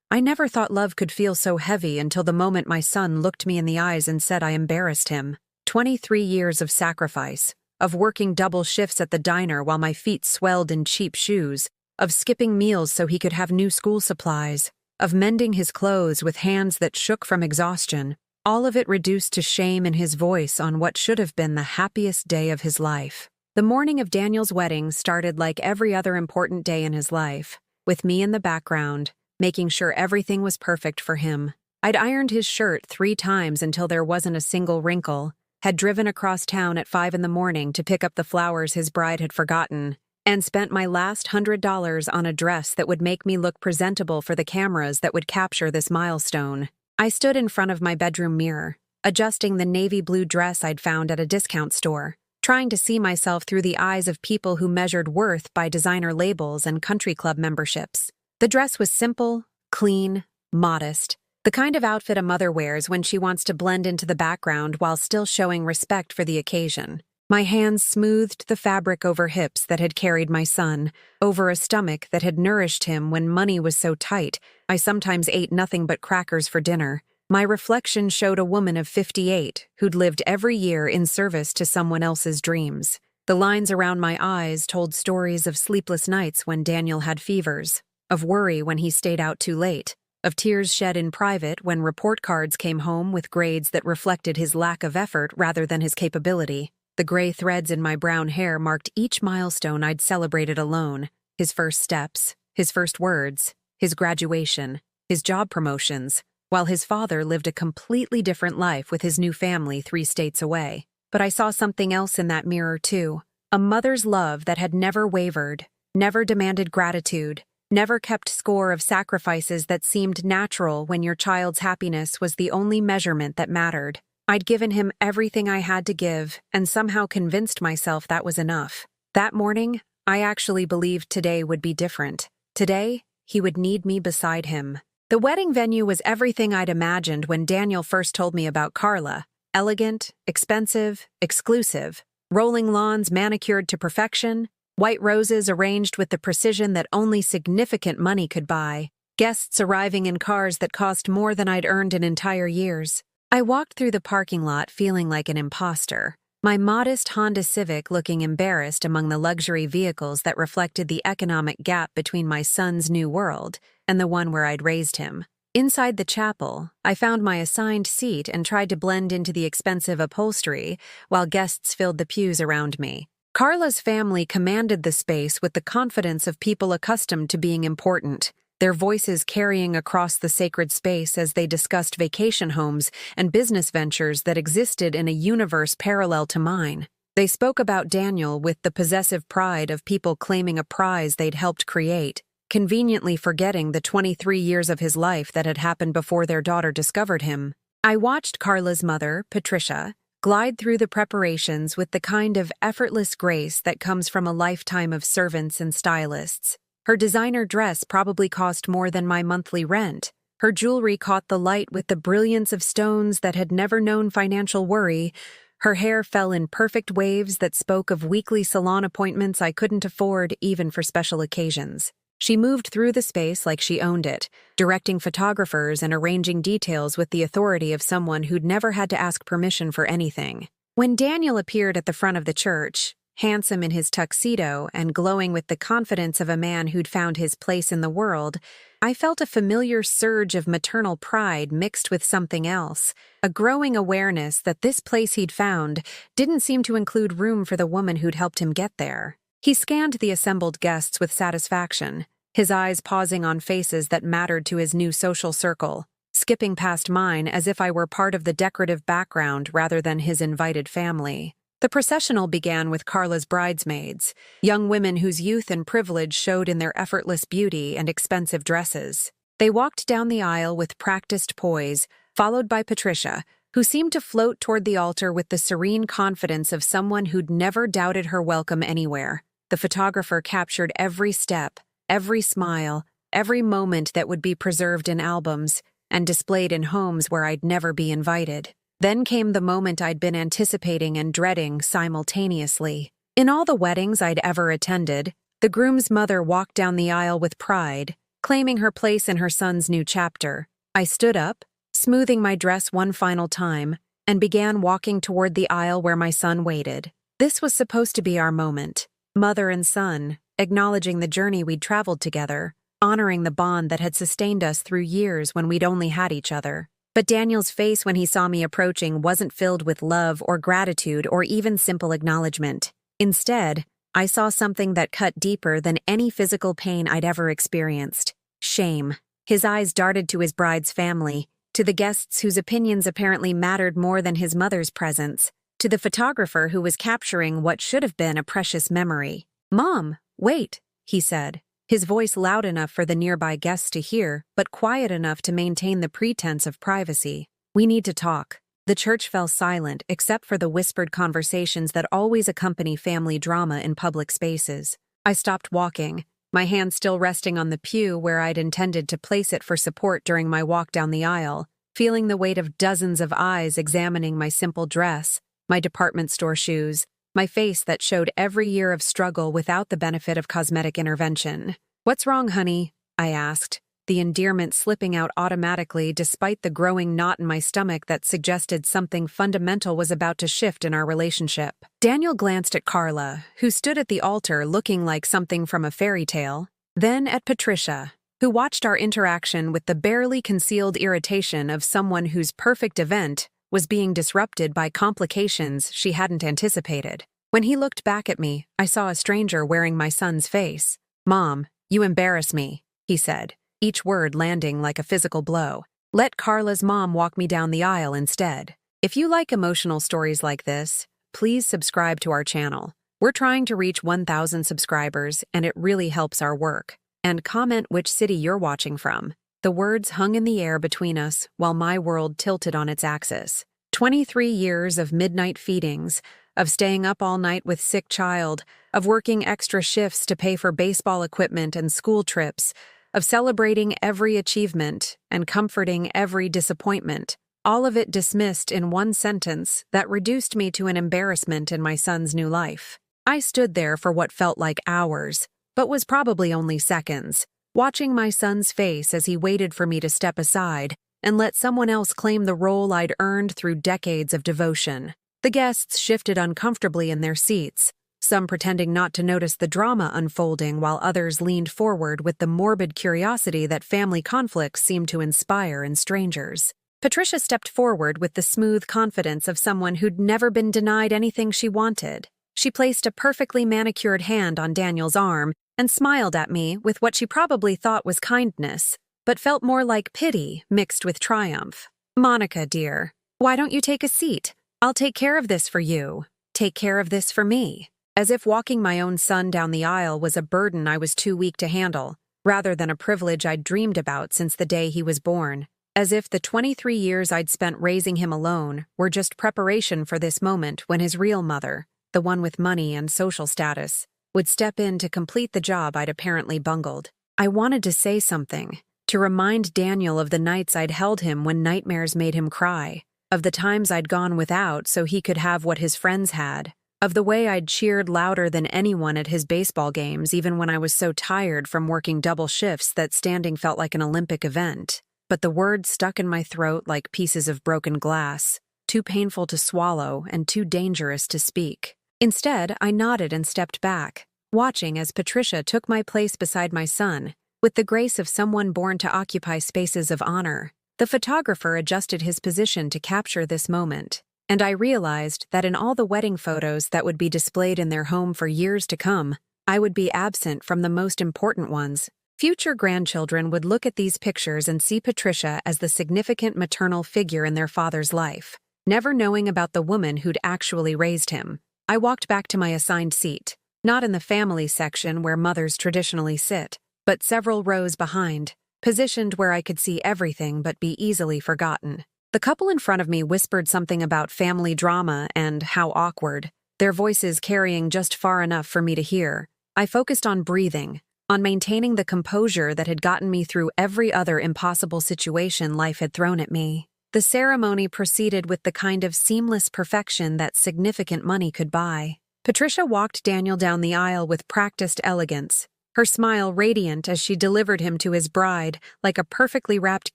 I never thought love could feel so heavy until the moment my son looked me in the eyes and said I embarrassed him. 23 years of sacrifice, of working double shifts at the diner while my feet swelled in cheap shoes, of skipping meals so he could have new school supplies, of mending his clothes with hands that shook from exhaustion, all of it reduced to shame in his voice on what should have been the happiest day of his life. The morning of Daniel's wedding started like every other important day in his life, with me in the background, making sure everything was perfect for him. I'd ironed his shirt 3 times until there wasn't a single wrinkle, had driven across town at 5 in the morning to pick up the flowers his bride had forgotten, and spent my last $100 on a dress that would make me look presentable for the cameras that would capture this milestone. I stood in front of my bedroom mirror, adjusting the navy blue dress I'd found at a discount store, trying to see myself through the eyes of people who measured worth by designer labels and country club memberships. The dress was simple, clean, modest, the kind of outfit a mother wears when she wants to blend into the background while still showing respect for the occasion. My hands smoothed the fabric over hips that had carried my son, over a stomach that had nourished him when money was so tight I sometimes ate nothing but crackers for dinner. My reflection showed a woman of 58 who'd lived every year in service to someone else's dreams. The lines around my eyes told stories of sleepless nights when Daniel had fevers, of worry when he stayed out too late, of tears shed in private when report cards came home with grades that reflected his lack of effort rather than his capability. The gray threads in my brown hair marked each milestone I'd celebrated alone: his first steps, his first words, his graduation, his job promotions, while his father lived a completely different life with his new family 3 states away. But I saw something else in that mirror too, a mother's love that had never wavered, never demanded gratitude, never kept score of sacrifices that seemed natural when your child's happiness was the only measurement that mattered. I'd given him everything I had to give and somehow convinced myself that was enough. That morning, I actually believed today would be different. Today, he would need me beside him. The wedding venue was everything I'd imagined when Daniel first told me about Carla. Elegant, expensive, exclusive. Rolling lawns manicured to perfection. White roses arranged with the precision that only significant money could buy. Guests arriving in cars that cost more than I'd earned in entire years. I walked through the parking lot feeling like an imposter, my modest Honda Civic looking embarrassed among the luxury vehicles that reflected the economic gap between my son's new world and the one where I'd raised him. Inside the chapel, I found my assigned seat and tried to blend into the expensive upholstery while guests filled the pews around me. Carla's family commanded the space with the confidence of people accustomed to being important, their voices carrying across the sacred space as they discussed vacation homes and business ventures that existed in a universe parallel to mine. They spoke about Daniel with the possessive pride of people claiming a prize they'd helped create, conveniently forgetting the 23 years of his life that had happened before their daughter discovered him. I watched Carla's mother, Patricia, glide through the preparations with the kind of effortless grace that comes from a lifetime of servants and stylists. Her designer dress probably cost more than my monthly rent. Her jewelry caught the light with the brilliance of stones that had never known financial worry. Her hair fell in perfect waves that spoke of weekly salon appointments I couldn't afford even for special occasions. She moved through the space like she owned it, directing photographers and arranging details with the authority of someone who'd never had to ask permission for anything. When Daniel appeared at the front of the church, handsome in his tuxedo and glowing with the confidence of a man who'd found his place in the world, I felt a familiar surge of maternal pride mixed with something else, a growing awareness that this place he'd found didn't seem to include room for the woman who'd helped him get there. He scanned the assembled guests with satisfaction, his eyes pausing on faces that mattered to his new social circle, skipping past mine as if I were part of the decorative background rather than his invited family. The processional began with Carla's bridesmaids, young women whose youth and privilege showed in their effortless beauty and expensive dresses. They walked down the aisle with practiced poise, followed by Patricia, who seemed to float toward the altar with the serene confidence of someone who'd never doubted her welcome anywhere. The photographer captured every step, every smile, every moment that would be preserved in albums and displayed in homes where I'd never be invited. Then came the moment I'd been anticipating and dreading simultaneously. In all the weddings I'd ever attended, the groom's mother walked down the aisle with pride, claiming her place in her son's new chapter. I stood up, smoothing my dress one final time, and began walking toward the aisle where my son waited. This was supposed to be our moment, mother and son, acknowledging the journey we'd traveled together, honoring the bond that had sustained us through years when we'd only had each other. But Daniel's face when he saw me approaching wasn't filled with love or gratitude or even simple acknowledgement. Instead, I saw something that cut deeper than any physical pain I'd ever experienced. Shame. His eyes darted to his bride's family, to the guests whose opinions apparently mattered more than his mother's presence, to the photographer who was capturing what should have been a precious memory. "Mom, wait," he said, his voice loud enough for the nearby guests to hear, but quiet enough to maintain the pretense of privacy. "We need to talk." The church fell silent except for the whispered conversations that always accompany family drama in public spaces. I stopped walking, my hand still resting on the pew where I'd intended to place it for support during my walk down the aisle, feeling the weight of dozens of eyes examining my simple dress, my department store shoes, my face that showed every year of struggle without the benefit of cosmetic intervention. "What's wrong, honey?" I asked, the endearment slipping out automatically despite the growing knot in my stomach that suggested something fundamental was about to shift in our relationship. Daniel glanced at Carla, who stood at the altar looking like something from a fairy tale, then at Patricia, who watched our interaction with the barely concealed irritation of someone whose perfect event was being disrupted by complications she hadn't anticipated. When he looked back at me, I saw a stranger wearing my son's face. "Mom, you embarrass me," he said, each word landing like a physical blow. "Let Carla's mom walk me down the aisle instead." If you like emotional stories like this, please subscribe to our channel. We're trying to reach 1,000 subscribers, and it really helps our work. And comment which city you're watching from. The words hung in the air between us while my world tilted on its axis. 23 years of midnight feedings, of staying up all night with sick child, of working extra shifts to pay for baseball equipment and school trips, of celebrating every achievement and comforting every disappointment, all of it dismissed in one sentence that reduced me to an embarrassment in my son's new life. I stood there for what felt like hours, but was probably only seconds, watching my son's face as he waited for me to step aside and let someone else claim the role I'd earned through decades of devotion. The guests shifted uncomfortably in their seats, some pretending not to notice the drama unfolding while others leaned forward with the morbid curiosity that family conflicts seem to inspire in strangers. Patricia stepped forward with the smooth confidence of someone who'd never been denied anything she wanted. She placed a perfectly manicured hand on Daniel's arm and smiled at me with what she probably thought was kindness, but felt more like pity mixed with triumph. "Monica, dear, why don't you take a seat? I'll take care of this for you. Take care of this for me." As if walking my own son down the aisle was a burden I was too weak to handle, rather than a privilege I'd dreamed about since the day he was born. As if the 23 years I'd spent raising him alone were just preparation for this moment when his real mother, the one with money and social status, would step in to complete the job I'd apparently bungled. I wanted to say something, to remind Daniel of the nights I'd held him when nightmares made him cry, of the times I'd gone without so he could have what his friends had, of the way I'd cheered louder than anyone at his baseball games even when I was so tired from working double shifts that standing felt like an Olympic event. But the words stuck in my throat like pieces of broken glass, too painful to swallow and too dangerous to speak. Instead, I nodded and stepped back, watching as Patricia took my place beside my son, with the grace of someone born to occupy spaces of honor. The photographer adjusted his position to capture this moment, and I realized that in all the wedding photos that would be displayed in their home for years to come, I would be absent from the most important ones. Future grandchildren would look at these pictures and see Patricia as the significant maternal figure in their father's life, never knowing about the woman who'd actually raised him. I walked back to my assigned seat, not in the family section where mothers traditionally sit, but several rows behind, positioned where I could see everything but be easily forgotten. The couple in front of me whispered something about family drama and how awkward, their voices carrying just far enough for me to hear. I focused on breathing, on maintaining the composure that had gotten me through every other impossible situation life had thrown at me. The ceremony proceeded with the kind of seamless perfection that significant money could buy. Patricia walked Daniel down the aisle with practiced elegance, her smile radiant as she delivered him to his bride, like a perfectly wrapped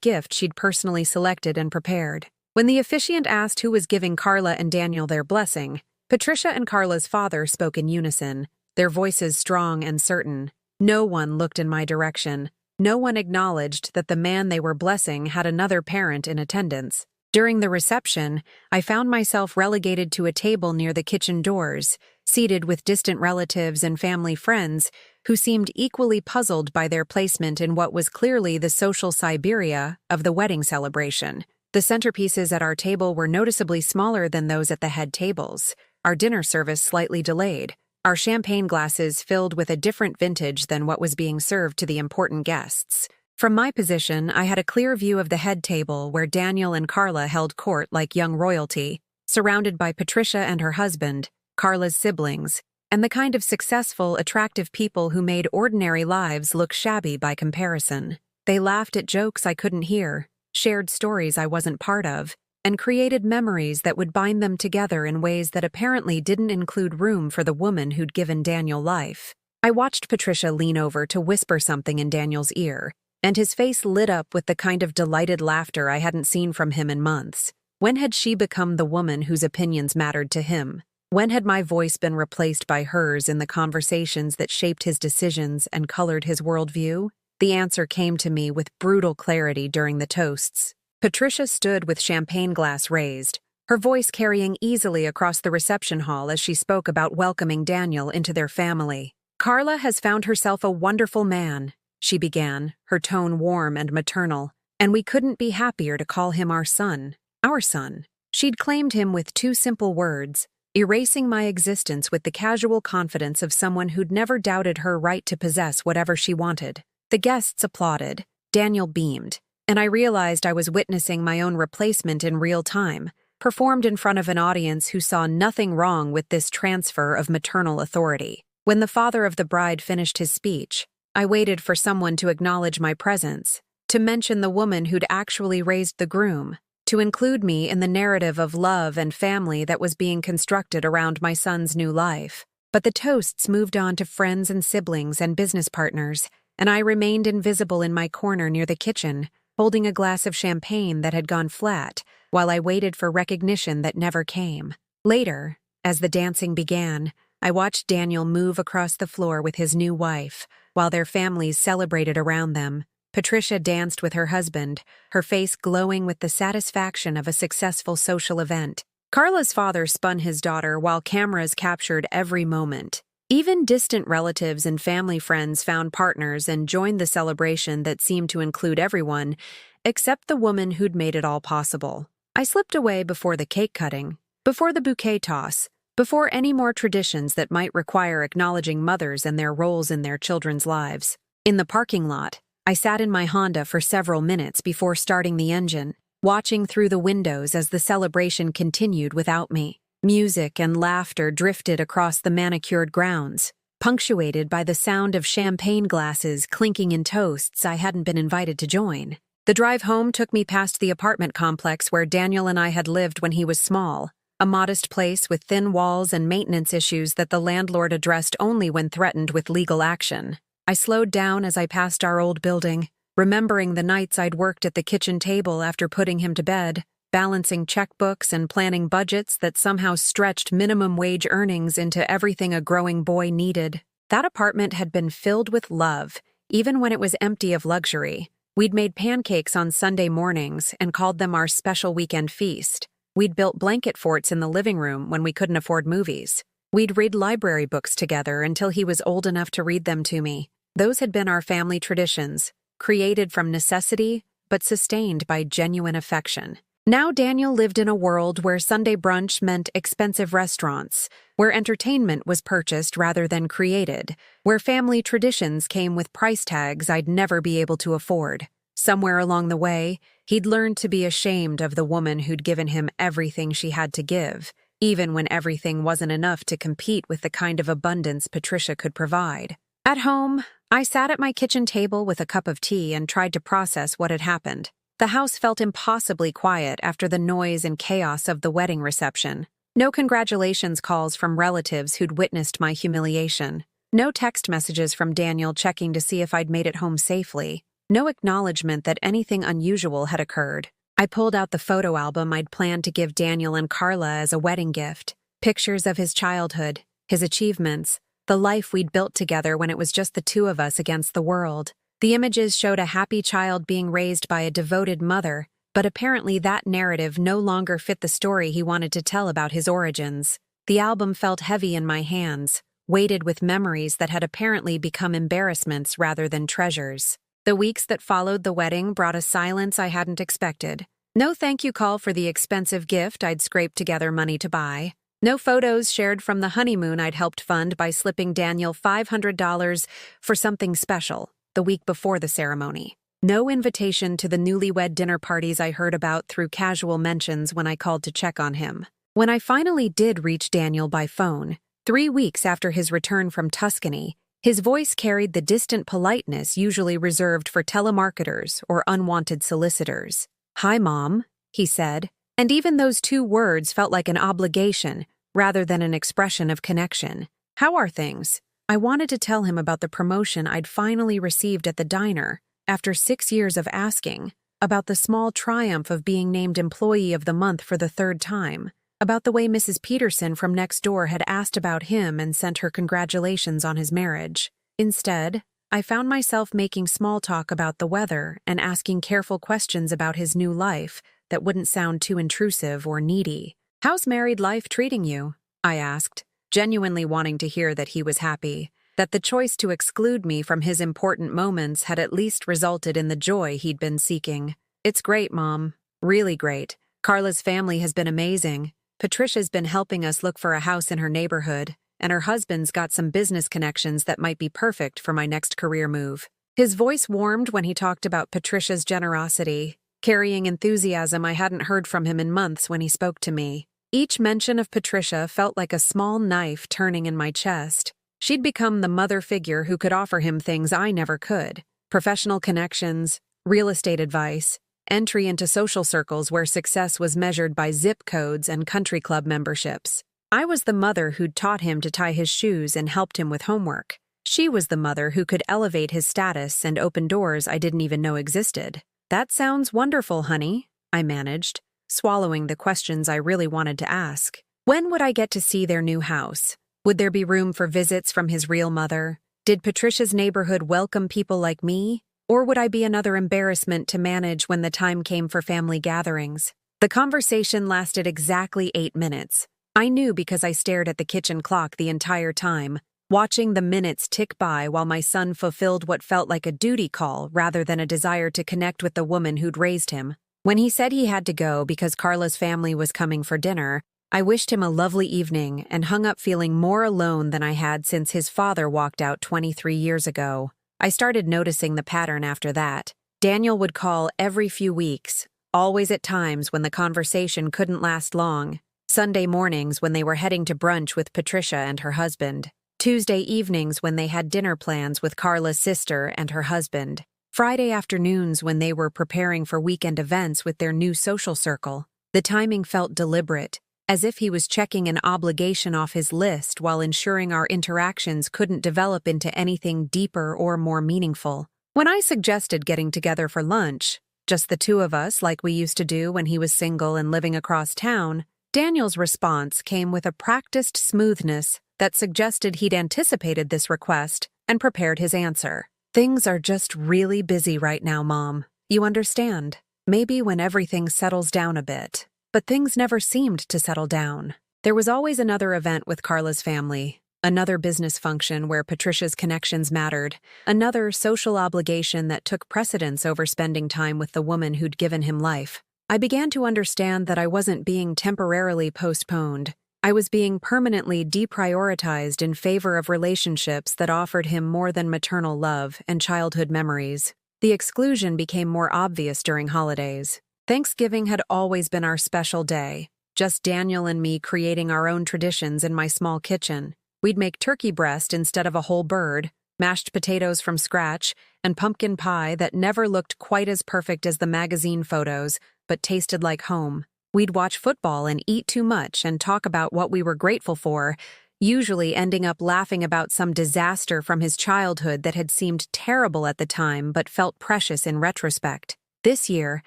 gift she'd personally selected and prepared. When the officiant asked who was giving Carla and Daniel their blessing, Patricia and Carla's father spoke in unison, their voices strong and certain. No one looked in my direction. No one acknowledged that the man they were blessing had another parent in attendance. During the reception, I found myself relegated to a table near the kitchen doors, seated with distant relatives and family friends who seemed equally puzzled by their placement in what was clearly the social Siberia of the wedding celebration. The centerpieces at our table were noticeably smaller than those at the head tables, our dinner service slightly delayed, our champagne glasses filled with a different vintage than what was being served to the important guests. From my position, I had a clear view of the head table where Daniel and Carla held court like young royalty, surrounded by Patricia and her husband, Carla's siblings, and the kind of successful, attractive people who made ordinary lives look shabby by comparison. They laughed at jokes I couldn't hear, shared stories I wasn't part of, and created memories that would bind them together in ways that apparently didn't include room for the woman who'd given Daniel life. I watched Patricia lean over to whisper something in Daniel's ear, and his face lit up with the kind of delighted laughter I hadn't seen from him in months. When had she become the woman whose opinions mattered to him? When had my voice been replaced by hers in the conversations that shaped his decisions and colored his worldview? The answer came to me with brutal clarity during the toasts. Patricia stood with champagne glass raised, her voice carrying easily across the reception hall as she spoke about welcoming Daniel into their family. "Carla has found herself a wonderful man," she began, her tone warm and maternal, "and we couldn't be happier to call him our son. Our son." She'd claimed him with two simple words, erasing my existence with the casual confidence of someone who'd never doubted her right to possess whatever she wanted. The guests applauded, Daniel beamed, and I realized I was witnessing my own replacement in real time, performed in front of an audience who saw nothing wrong with this transfer of maternal authority. When the father of the bride finished his speech, I waited for someone to acknowledge my presence, to mention the woman who'd actually raised the groom, to include me in the narrative of love and family that was being constructed around my son's new life. But the toasts moved on to friends and siblings and business partners, and I remained invisible in my corner near the kitchen, holding a glass of champagne that had gone flat, while I waited for recognition that never came. Later, as the dancing began, I watched Daniel move across the floor with his new wife, while their families celebrated around them. Patricia danced with her husband, her face glowing with the satisfaction of a successful social event. Carla's father spun his daughter while cameras captured every moment. Even distant relatives and family friends found partners and joined the celebration that seemed to include everyone, except the woman who'd made it all possible. I slipped away before the cake cutting, before the bouquet toss, before any more traditions that might require acknowledging mothers and their roles in their children's lives. In the parking lot, I sat in my Honda for several minutes before starting the engine, watching through the windows as the celebration continued without me. Music and laughter drifted across the manicured grounds, punctuated by the sound of champagne glasses clinking in toasts I hadn't been invited to join. The drive home took me past the apartment complex where Daniel and I had lived when he was small, a modest place with thin walls and maintenance issues that the landlord addressed only when threatened with legal action. I slowed down as I passed our old building, remembering the nights I'd worked at the kitchen table after putting him to bed, balancing checkbooks and planning budgets that somehow stretched minimum wage earnings into everything a growing boy needed. That apartment had been filled with love, even when it was empty of luxury. We'd made pancakes on Sunday mornings and called them our special weekend feast. We'd built blanket forts in the living room when we couldn't afford movies. We'd read library books together until he was old enough to read them to me. Those had been our family traditions, created from necessity but sustained by genuine affection. Now Daniel lived in a world where Sunday brunch meant expensive restaurants, where entertainment was purchased rather than created, where family traditions came with price tags I'd never be able to afford. Somewhere along the way, he'd learned to be ashamed of the woman who'd given him everything she had to give, even when everything wasn't enough to compete with the kind of abundance Patricia could provide. At home, I sat at my kitchen table with a cup of tea and tried to process what had happened. The house felt impossibly quiet after the noise and chaos of the wedding reception. No congratulations calls from relatives who'd witnessed my humiliation. No text messages from Daniel checking to see if I'd made it home safely. No acknowledgement that anything unusual had occurred. I pulled out the photo album I'd planned to give Daniel and Carla as a wedding gift. Pictures of his childhood, his achievements, the life we'd built together when it was just the two of us against the world. The images showed a happy child being raised by a devoted mother, but apparently that narrative no longer fit the story he wanted to tell about his origins. The album felt heavy in my hands, weighted with memories that had apparently become embarrassments rather than treasures. The weeks that followed the wedding brought a silence I hadn't expected. No thank you call for the expensive gift I'd scraped together money to buy. No photos shared from the honeymoon I'd helped fund by slipping Daniel $500 for something special the week before the ceremony. No invitation to the newlywed dinner parties I heard about through casual mentions when I called to check on him. When I finally did reach Daniel by phone, 3 weeks after his return from Tuscany, his voice carried the distant politeness usually reserved for telemarketers or unwanted solicitors. "Hi, Mom," he said, and even those 2 words felt like an obligation rather than an expression of connection. "How are things?" I wanted to tell him about the promotion I'd finally received at the diner, after 6 years of asking, about the small triumph of being named Employee of the Month for the 3rd time, about the way Mrs. Peterson from next door had asked about him and sent her congratulations on his marriage. Instead, I found myself making small talk about the weather and asking careful questions about his new life that wouldn't sound too intrusive or needy. "How's married life treating you?" I asked, genuinely wanting to hear that he was happy, that the choice to exclude me from his important moments had at least resulted in the joy he'd been seeking. "It's great, Mom. Really great. Carla's family has been amazing. Patricia's been helping us look for a house in her neighborhood, and her husband's got some business connections that might be perfect for my next career move." His voice warmed when he talked about Patricia's generosity, carrying enthusiasm I hadn't heard from him in months when he spoke to me. Each mention of Patricia felt like a small knife turning in my chest. She'd become the mother figure who could offer him things I never could: professional connections, real estate advice, entry into social circles where success was measured by zip codes and country club memberships. I was the mother who'd taught him to tie his shoes and helped him with homework. She was the mother who could elevate his status and open doors I didn't even know existed. "That sounds wonderful, honey," I managed, swallowing the questions I really wanted to ask. When would I get to see their new house? Would there be room for visits from his real mother? Did Patricia's neighborhood welcome people like me? Or would I be another embarrassment to manage when the time came for family gatherings? The conversation lasted exactly 8 minutes. I knew because I stared at the kitchen clock the entire time, watching the minutes tick by while my son fulfilled what felt like a duty call rather than a desire to connect with the woman who'd raised him. When he said he had to go because Carla's family was coming for dinner, I wished him a lovely evening and hung up feeling more alone than I had since his father walked out 23 years ago. I started noticing the pattern after that. Daniel would call every few weeks, always at times when the conversation couldn't last long. Sunday mornings when they were heading to brunch with Patricia and her husband. Tuesday evenings when they had dinner plans with Carla's sister and her husband. Friday afternoons when they were preparing for weekend events with their new social circle. The timing felt deliberate, as if he was checking an obligation off his list while ensuring our interactions couldn't develop into anything deeper or more meaningful. When I suggested getting together for lunch, just the two of us like we used to do when he was single and living across town, Daniel's response came with a practiced smoothness that suggested he'd anticipated this request and prepared his answer. "Things are just really busy right now, Mom. You understand. Maybe when everything settles down a bit." But things never seemed to settle down. There was always another event with Carla's family, another business function where Patricia's connections mattered, another social obligation that took precedence over spending time with the woman who'd given him life. I began to understand that I wasn't being temporarily postponed. I was being permanently deprioritized in favor of relationships that offered him more than maternal love and childhood memories. The exclusion became more obvious during holidays. Thanksgiving had always been our special day, just Daniel and me creating our own traditions in my small kitchen. We'd make turkey breast instead of a whole bird, mashed potatoes from scratch, and pumpkin pie that never looked quite as perfect as the magazine photos, but tasted like home. We'd watch football and eat too much and talk about what we were grateful for, usually ending up laughing about some disaster from his childhood that had seemed terrible at the time but felt precious in retrospect. This year,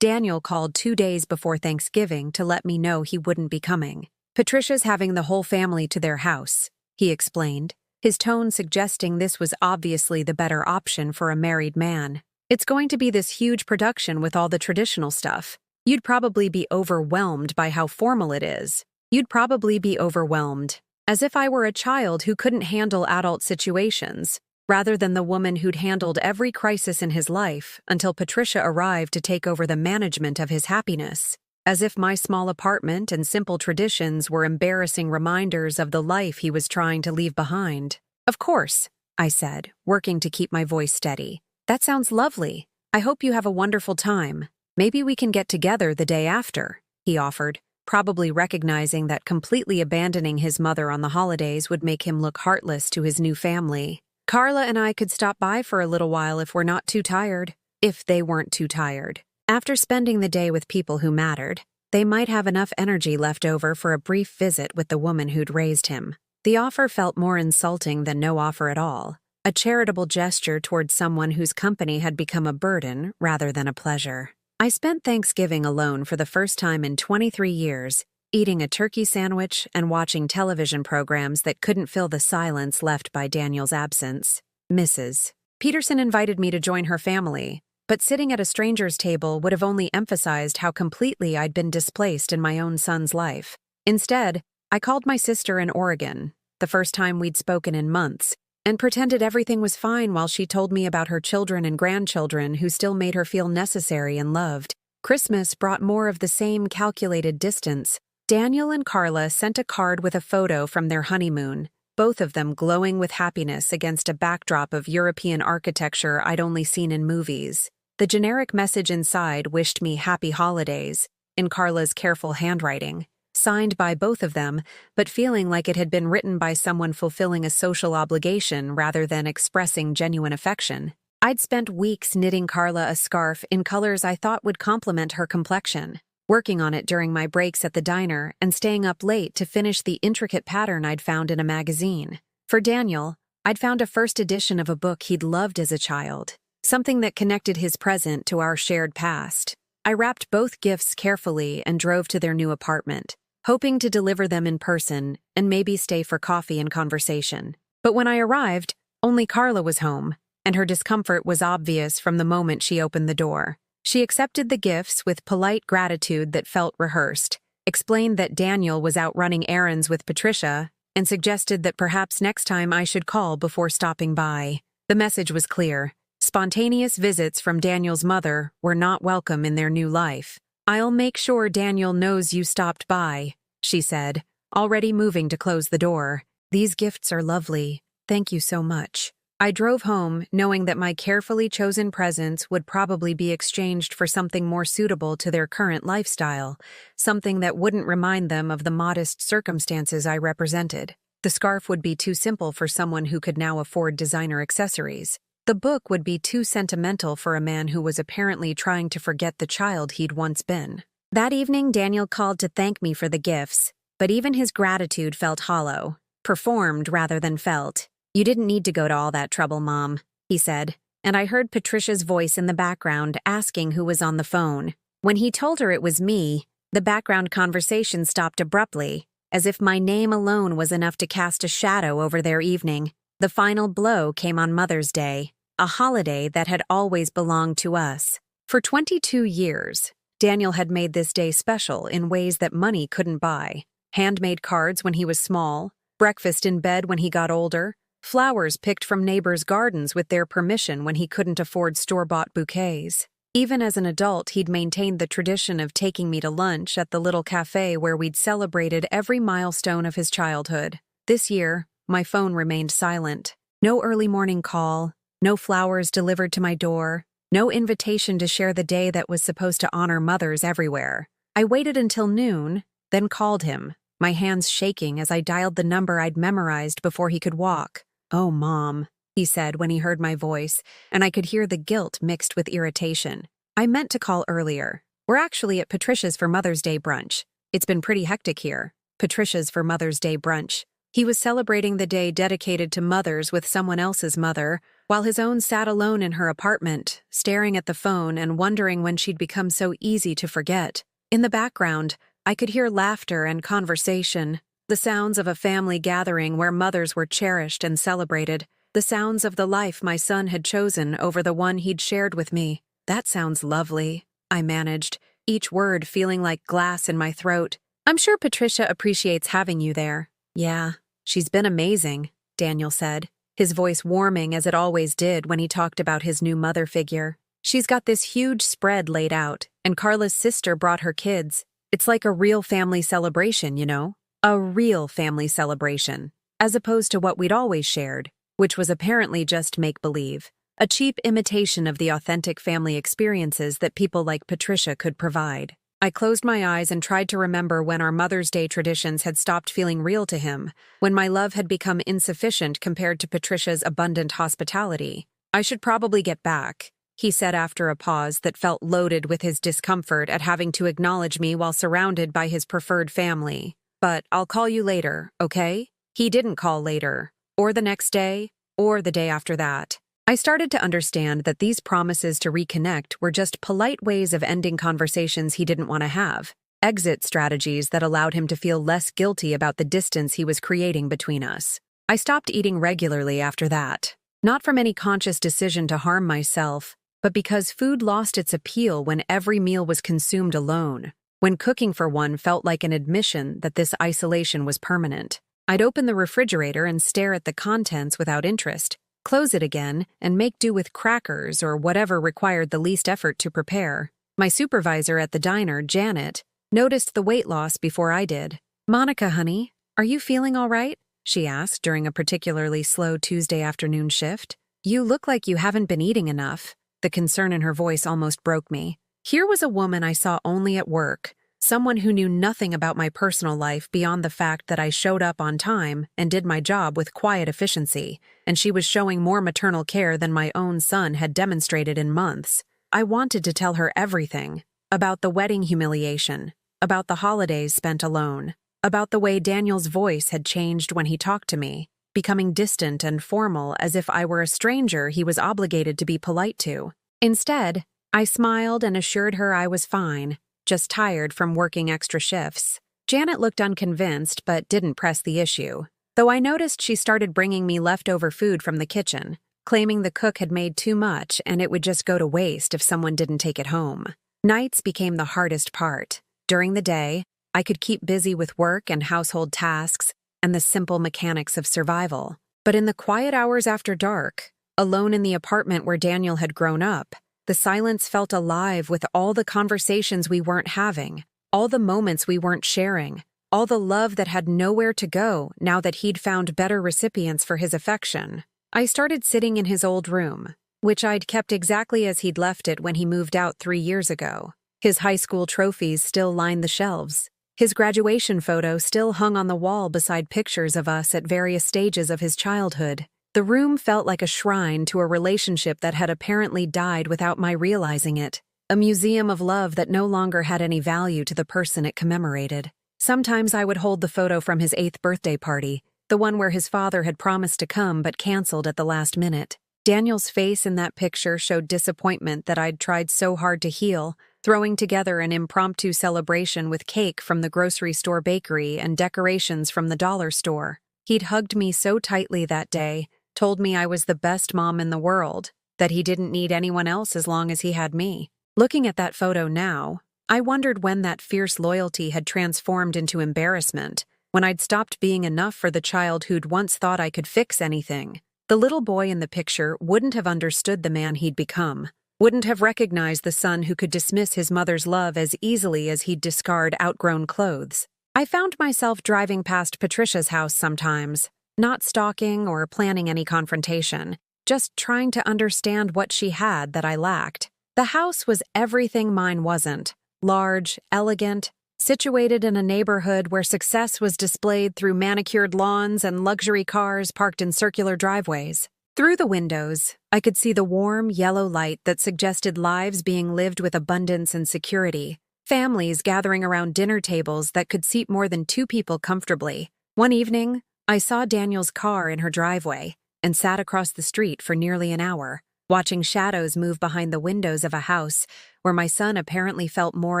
Daniel called 2 days before Thanksgiving to let me know he wouldn't be coming. "Patricia's having the whole family to their house," he explained, his tone suggesting this was obviously the better option for a married man. "It's going to be this huge production with all the traditional stuff. You'd probably be overwhelmed by how formal it is. You'd probably be overwhelmed. As if I were a child who couldn't handle adult situations, rather than the woman who'd handled every crisis in his life until Patricia arrived to take over the management of his happiness. As if my small apartment and simple traditions were embarrassing reminders of the life he was trying to leave behind." "Of course," I said, working to keep my voice steady. "That sounds lovely. I hope you have a wonderful time. Maybe we can get together the day after," he offered, probably recognizing that completely abandoning his mother on the holidays would make him look heartless to his new family. "Carla and I could stop by for a little while if we're not too tired." If they weren't too tired. After spending the day with people who mattered, they might have enough energy left over for a brief visit with the woman who'd raised him. The offer felt more insulting than no offer at all, a charitable gesture towards someone whose company had become a burden rather than a pleasure. I spent Thanksgiving alone for the first time in 23 years, eating a turkey sandwich and watching television programs that couldn't fill the silence left by Daniel's absence. Mrs. Peterson invited me to join her family, but sitting at a stranger's table would have only emphasized how completely I'd been displaced in my own son's life. Instead, I called my sister in Oregon, the first time we'd spoken in months, and pretended everything was fine while she told me about her children and grandchildren who still made her feel necessary and loved. Christmas brought more of the same calculated distance. Daniel and Carla sent a card with a photo from their honeymoon, both of them glowing with happiness against a backdrop of European architecture I'd only seen in movies. The generic message inside wished me happy holidays, in Carla's careful handwriting, signed by both of them, but feeling like it had been written by someone fulfilling a social obligation rather than expressing genuine affection. I'd spent weeks knitting Carla a scarf in colors I thought would complement her complexion, working on it during my breaks at the diner and staying up late to finish the intricate pattern I'd found in a magazine. For Daniel, I'd found a first edition of a book he'd loved as a child, something that connected his present to our shared past. I wrapped both gifts carefully and drove to their new apartment, hoping to deliver them in person and maybe stay for coffee and conversation. But when I arrived, only Carla was home, and her discomfort was obvious from the moment she opened the door. She accepted the gifts with polite gratitude that felt rehearsed, explained that Daniel was out running errands with Patricia, and suggested that perhaps next time I should call before stopping by. The message was clear. Spontaneous visits from Daniel's mother were not welcome in their new life. "I'll make sure Daniel knows you stopped by," she said, already moving to close the door. "These gifts are lovely. Thank you so much." I drove home, knowing that my carefully chosen presents would probably be exchanged for something more suitable to their current lifestyle, something that wouldn't remind them of the modest circumstances I represented. The scarf would be too simple for someone who could now afford designer accessories. The book would be too sentimental for a man who was apparently trying to forget the child he'd once been. That evening, Daniel called to thank me for the gifts, but even his gratitude felt hollow, performed rather than felt. "You didn't need to go to all that trouble, Mom," he said, and I heard Patricia's voice in the background asking who was on the phone. When he told her it was me, the background conversation stopped abruptly, as if my name alone was enough to cast a shadow over their evening. The final blow came on Mother's Day, a holiday that had always belonged to us. For 22 years, Daniel had made this day special in ways that money couldn't buy. Handmade cards when he was small, breakfast in bed when he got older, flowers picked from neighbors' gardens with their permission when he couldn't afford store-bought bouquets. Even as an adult, he'd maintained the tradition of taking me to lunch at the little cafe where we'd celebrated every milestone of his childhood. This year, my phone remained silent. No early morning call, no flowers delivered to my door, no invitation to share the day that was supposed to honor mothers everywhere. I waited until noon, then called him, my hands shaking as I dialed the number I'd memorized before he could walk. "Oh, Mom," he said when he heard my voice, and I could hear the guilt mixed with irritation. "I meant to call earlier. We're actually at Patricia's for Mother's Day brunch. It's been pretty hectic here." Patricia's for Mother's Day brunch. He was celebrating the day dedicated to mothers with someone else's mother, while his own sat alone in her apartment, staring at the phone and wondering when she'd become so easy to forget. In the background, I could hear laughter and conversation, the sounds of a family gathering where mothers were cherished and celebrated, the sounds of the life my son had chosen over the one he'd shared with me. "That sounds lovely," I managed, each word feeling like glass in my throat. "I'm sure Patricia appreciates having you there." "Yeah, she's been amazing," Daniel said, his voice warming as it always did when he talked about his new mother figure. "She's got this huge spread laid out, and Carla's sister brought her kids. It's like a real family celebration, you know? A real family celebration, as opposed to what we'd always shared, which was apparently just make-believe. A cheap imitation of the authentic family experiences that people like Patricia could provide." I closed my eyes and tried to remember when our Mother's Day traditions had stopped feeling real to him, when my love had become insufficient compared to Patricia's abundant hospitality. "I should probably get back," he said after a pause that felt loaded with his discomfort at having to acknowledge me while surrounded by his preferred family. "But I'll call you later, okay?" He didn't call later, or the next day, or the day after that. I started to understand that these promises to reconnect were just polite ways of ending conversations he didn't want to have, exit strategies that allowed him to feel less guilty about the distance he was creating between us. I stopped eating regularly after that, not from any conscious decision to harm myself, but because food lost its appeal when every meal was consumed alone, when cooking for one felt like an admission that this isolation was permanent. I'd open the refrigerator and stare at the contents without interest, close it again, and make do with crackers or whatever required the least effort to prepare. My supervisor at the diner, Janet, noticed the weight loss before I did. "Monica, honey, are you feeling all right?" she asked during a particularly slow Tuesday afternoon shift. "You look like you haven't been eating enough." The concern in her voice almost broke me. Here was a woman I saw only at work, someone who knew nothing about my personal life beyond the fact that I showed up on time and did my job with quiet efficiency, and she was showing more maternal care than my own son had demonstrated in months. I wanted to tell her everything, about the wedding humiliation, about the holidays spent alone, about the way Daniel's voice had changed when he talked to me, becoming distant and formal as if I were a stranger he was obligated to be polite to. Instead, I smiled and assured her I was fine, just tired from working extra shifts. Janet looked unconvinced but didn't press the issue, though I noticed she started bringing me leftover food from the kitchen, claiming the cook had made too much and it would just go to waste if someone didn't take it home. Nights became the hardest part. During the day, I could keep busy with work and household tasks and the simple mechanics of survival. But in the quiet hours after dark, alone in the apartment where Daniel had grown up, the silence felt alive with all the conversations we weren't having, all the moments we weren't sharing, all the love that had nowhere to go now that he'd found better recipients for his affection. I started sitting in his old room, which I'd kept exactly as he'd left it when he moved out 3 years ago. His high school trophies still lined the shelves. His graduation photo still hung on the wall beside pictures of us at various stages of his childhood. The room felt like a shrine to a relationship that had apparently died without my realizing it, a museum of love that no longer had any value to the person it commemorated. Sometimes I would hold the photo from his 8th birthday party, the one where his father had promised to come but canceled at the last minute. Daniel's face in that picture showed disappointment that I'd tried so hard to heal, throwing together an impromptu celebration with cake from the grocery store bakery and decorations from the dollar store. He'd hugged me so tightly that day, told me I was the best mom in the world, that he didn't need anyone else as long as he had me. Looking at that photo now, I wondered when that fierce loyalty had transformed into embarrassment, when I'd stopped being enough for the child who'd once thought I could fix anything. The little boy in the picture wouldn't have understood the man he'd become, wouldn't have recognized the son who could dismiss his mother's love as easily as he'd discard outgrown clothes. I found myself driving past Patricia's house sometimes, not stalking or planning any confrontation, just trying to understand what she had that I lacked. The house was everything mine wasn't: large, elegant, situated in a neighborhood where success was displayed through manicured lawns and luxury cars parked in circular driveways. Through the windows, I could see the warm, yellow light that suggested lives being lived with abundance and security, families gathering around dinner tables that could seat more than 2 people comfortably. One evening, I saw Daniel's car in her driveway and sat across the street for nearly an hour, watching shadows move behind the windows of a house where my son apparently felt more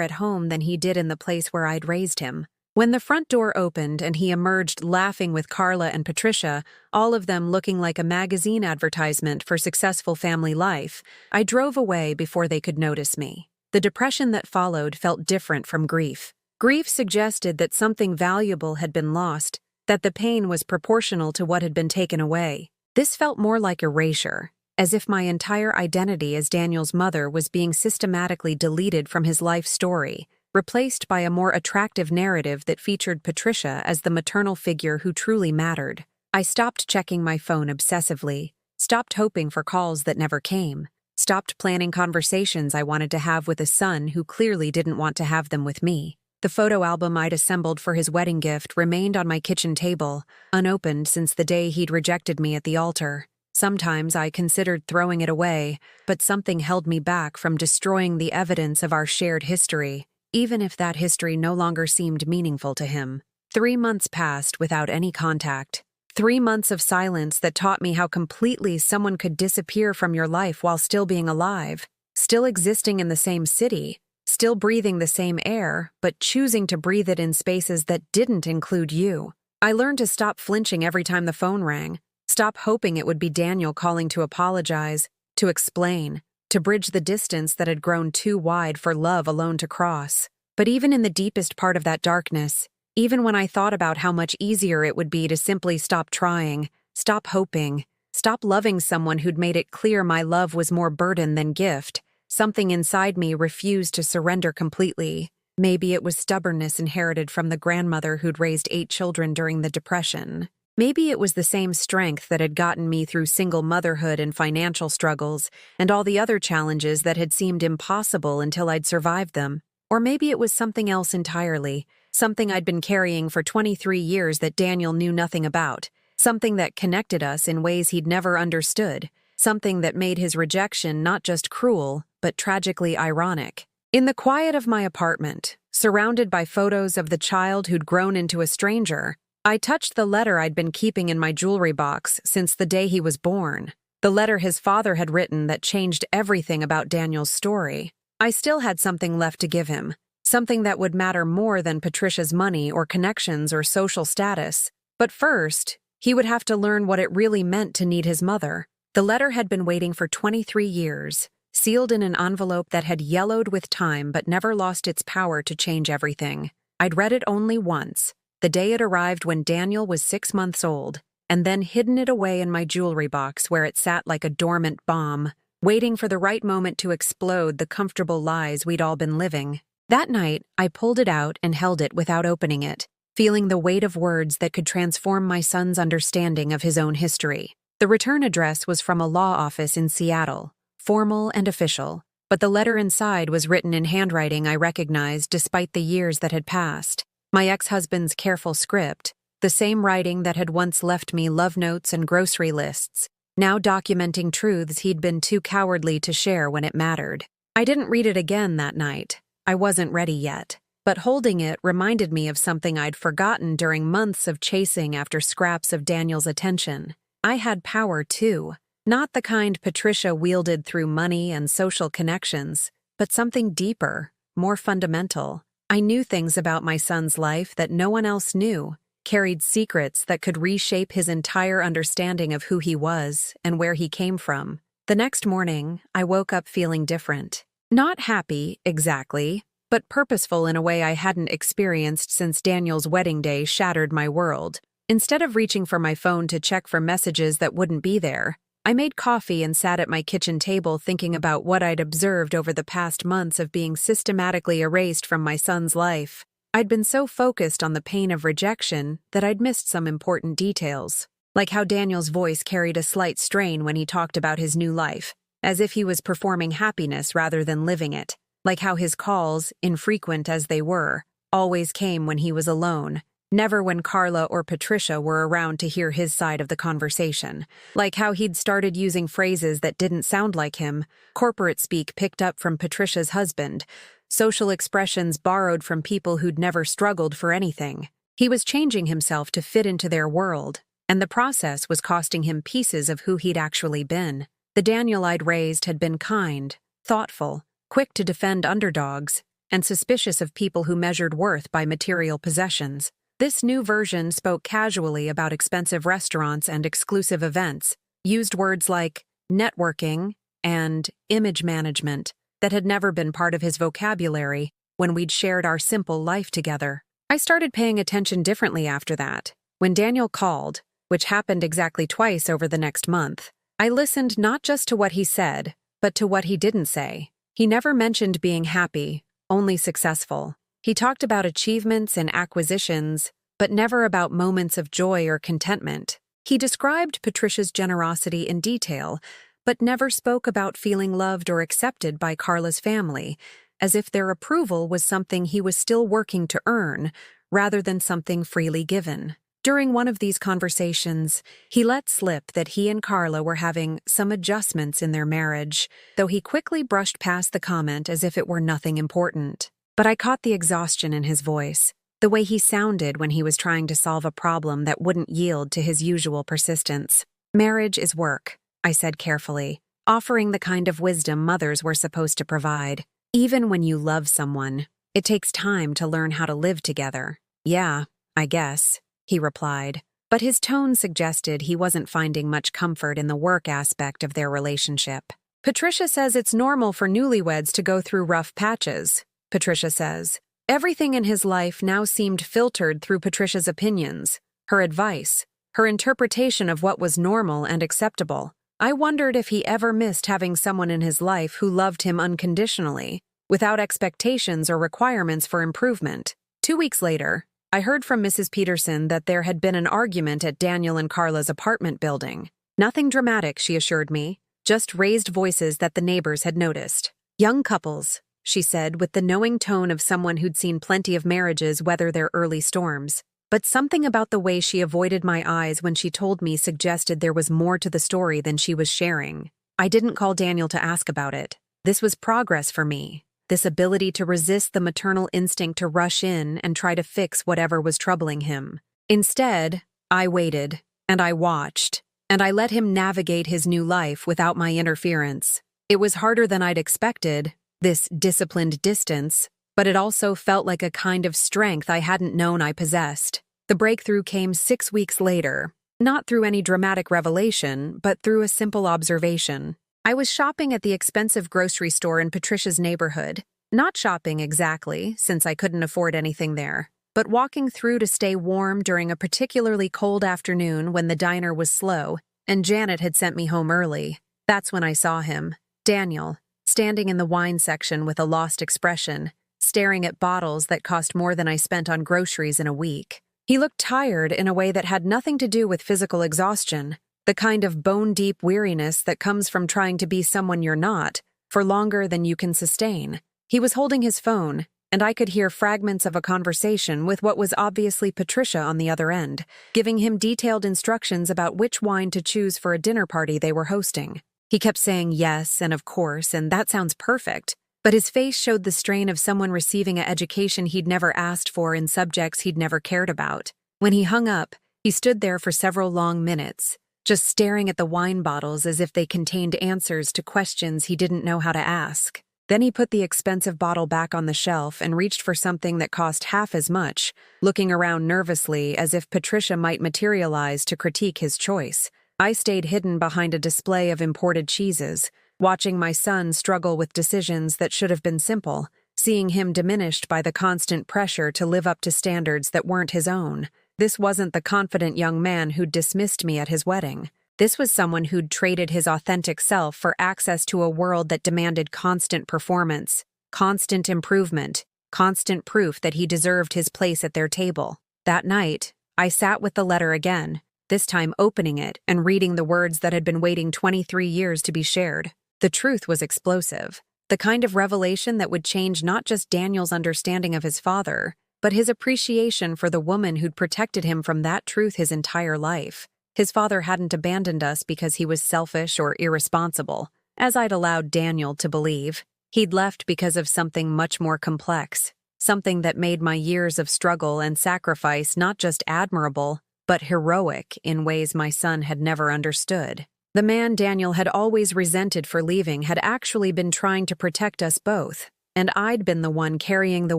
at home than he did in the place where I'd raised him. When the front door opened and he emerged laughing with Carla and Patricia, all of them looking like a magazine advertisement for successful family life, I drove away before they could notice me. The depression that followed felt different from grief. Grief suggested that something valuable had been lost, that the pain was proportional to what had been taken away. This felt more like erasure, as if my entire identity as Daniel's mother was being systematically deleted from his life story, replaced by a more attractive narrative that featured Patricia as the maternal figure who truly mattered. I stopped checking my phone obsessively, stopped hoping for calls that never came, stopped planning conversations I wanted to have with a son who clearly didn't want to have them with me. The photo album I'd assembled for his wedding gift remained on my kitchen table, unopened since the day he'd rejected me at the altar. Sometimes I considered throwing it away, but something held me back from destroying the evidence of our shared history, even if that history no longer seemed meaningful to him. 3 months passed without any contact. 3 months of silence that taught me how completely someone could disappear from your life while still being alive, still existing in the same city, still breathing the same air, but choosing to breathe it in spaces that didn't include you. I learned to stop flinching every time the phone rang, stop hoping it would be Daniel calling to apologize, to explain, to bridge the distance that had grown too wide for love alone to cross. But even in the deepest part of that darkness, even when I thought about how much easier it would be to simply stop trying, stop hoping, stop loving someone who'd made it clear my love was more burden than gift, something inside me refused to surrender completely. Maybe it was stubbornness inherited from the grandmother who'd raised 8 children during the Depression. Maybe it was the same strength that had gotten me through single motherhood and financial struggles and all the other challenges that had seemed impossible until I'd survived them. Or maybe it was something else entirely, something I'd been carrying for 23 years that Daniel knew nothing about, something that connected us in ways he'd never understood, something that made his rejection not just cruel, but tragically ironic. In the quiet of my apartment, surrounded by photos of the child who'd grown into a stranger, I touched the letter I'd been keeping in my jewelry box since the day he was born. The letter his father had written that changed everything about Daniel's story. I still had something left to give him, something that would matter more than Patricia's money or connections or social status. But first, he would have to learn what it really meant to need his mother. The letter had been waiting for 23 years, sealed in an envelope that had yellowed with time but never lost its power to change everything. I'd read it only once, the day it arrived when Daniel was 6 months old, and then hidden it away in my jewelry box where it sat like a dormant bomb, waiting for the right moment to explode the comfortable lies we'd all been living. That night, I pulled it out and held it without opening it, feeling the weight of words that could transform my son's understanding of his own history. The return address was from a law office in Seattle, formal and official, but the letter inside was written in handwriting I recognized despite the years that had passed. My ex-husband's careful script, the same writing that had once left me love notes and grocery lists, now documenting truths he'd been too cowardly to share when it mattered. I didn't read it again that night. I wasn't ready yet. But holding it reminded me of something I'd forgotten during months of chasing after scraps of Daniel's attention. I had power too. Not the kind Patricia wielded through money and social connections, but something deeper, more fundamental. I knew things about my son's life that no one else knew, carried secrets that could reshape his entire understanding of who he was and where he came from. The next morning, I woke up feeling different. Not happy, exactly, but purposeful in a way I hadn't experienced since Daniel's wedding day shattered my world. Instead of reaching for my phone to check for messages that wouldn't be there, I made coffee and sat at my kitchen table thinking about what I'd observed over the past months of being systematically erased from my son's life. I'd been so focused on the pain of rejection that I'd missed some important details, like how Daniel's voice carried a slight strain when he talked about his new life, as if he was performing happiness rather than living it, like how his calls, infrequent as they were, always came when he was alone, never when Carla or Patricia were around to hear his side of the conversation. Like how he'd started using phrases that didn't sound like him, corporate speak picked up from Patricia's husband, social expressions borrowed from people who'd never struggled for anything. He was changing himself to fit into their world, and the process was costing him pieces of who he'd actually been. The Daniel I'd raised had been kind, thoughtful, quick to defend underdogs, and suspicious of people who measured worth by material possessions. This new version spoke casually about expensive restaurants and exclusive events, used words like networking and image management that had never been part of his vocabulary when we'd shared our simple life together. I started paying attention differently after that. When Daniel called, which happened exactly twice over the next month, I listened not just to what he said, but to what he didn't say. He never mentioned being happy, only successful. He talked about achievements and acquisitions, but never about moments of joy or contentment. He described Patricia's generosity in detail, but never spoke about feeling loved or accepted by Carla's family, as if their approval was something he was still working to earn, rather than something freely given. During one of these conversations, he let slip that he and Carla were having some adjustments in their marriage, though he quickly brushed past the comment as if it were nothing important. But I caught the exhaustion in his voice, the way he sounded when he was trying to solve a problem that wouldn't yield to his usual persistence. "Marriage is work," I said carefully, offering the kind of wisdom mothers were supposed to provide. "Even when you love someone, it takes time to learn how to live together." "Yeah, I guess," he replied, but his tone suggested he wasn't finding much comfort in the work aspect of their relationship. "Patricia says it's normal for newlyweds to go through rough patches," Patricia says. Everything in his life now seemed filtered through Patricia's opinions, her advice, her interpretation of what was normal and acceptable. I wondered if he ever missed having someone in his life who loved him unconditionally, without expectations or requirements for improvement. 2 weeks later, I heard from Mrs. Peterson that there had been an argument at Daniel and Carla's apartment building. Nothing dramatic, she assured me, just raised voices that the neighbors had noticed. "Young couples," she said with the knowing tone of someone who'd seen plenty of marriages weather their early storms. But something about the way she avoided my eyes when she told me suggested there was more to the story than she was sharing. I didn't call Daniel to ask about it. This was progress for me, this ability to resist the maternal instinct to rush in and try to fix whatever was troubling him. Instead, I waited, and I watched, and I let him navigate his new life without my interference. It was harder than I'd expected, this disciplined distance, but it also felt like a kind of strength I hadn't known I possessed. The breakthrough came 6 weeks later, not through any dramatic revelation, but through a simple observation. I was shopping at the expensive grocery store in Patricia's neighborhood. Not shopping exactly, since I couldn't afford anything there, but walking through to stay warm during a particularly cold afternoon when the diner was slow, and Janet had sent me home early. That's when I saw him, Daniel, standing in the wine section with a lost expression, staring at bottles that cost more than I spent on groceries in a week. He looked tired in a way that had nothing to do with physical exhaustion, the kind of bone-deep weariness that comes from trying to be someone you're not, for longer than you can sustain. He was holding his phone, and I could hear fragments of a conversation with what was obviously Patricia on the other end, giving him detailed instructions about which wine to choose for a dinner party they were hosting. He kept saying yes and of course, and that sounds perfect, but his face showed the strain of someone receiving an education he'd never asked for in subjects he'd never cared about. When he hung up, he stood there for several long minutes, just staring at the wine bottles as if they contained answers to questions he didn't know how to ask. Then he put the expensive bottle back on the shelf and reached for something that cost half as much, looking around nervously as if Patricia might materialize to critique his choice. I stayed hidden behind a display of imported cheeses, watching my son struggle with decisions that should have been simple, seeing him diminished by the constant pressure to live up to standards that weren't his own. This wasn't the confident young man who'd dismissed me at his wedding. This was someone who'd traded his authentic self for access to a world that demanded constant performance, constant improvement, constant proof that he deserved his place at their table. That night, I sat with the letter again, this time opening it and reading the words that had been waiting 23 years to be shared. The truth was explosive, the kind of revelation that would change not just Daniel's understanding of his father, but his appreciation for the woman who'd protected him from that truth his entire life. His father hadn't abandoned us because he was selfish or irresponsible, as I'd allowed Daniel to believe. He'd left because of something much more complex, something that made my years of struggle and sacrifice not just admirable, but heroic in ways my son had never understood. The man Daniel had always resented for leaving had actually been trying to protect us both, and I'd been the one carrying the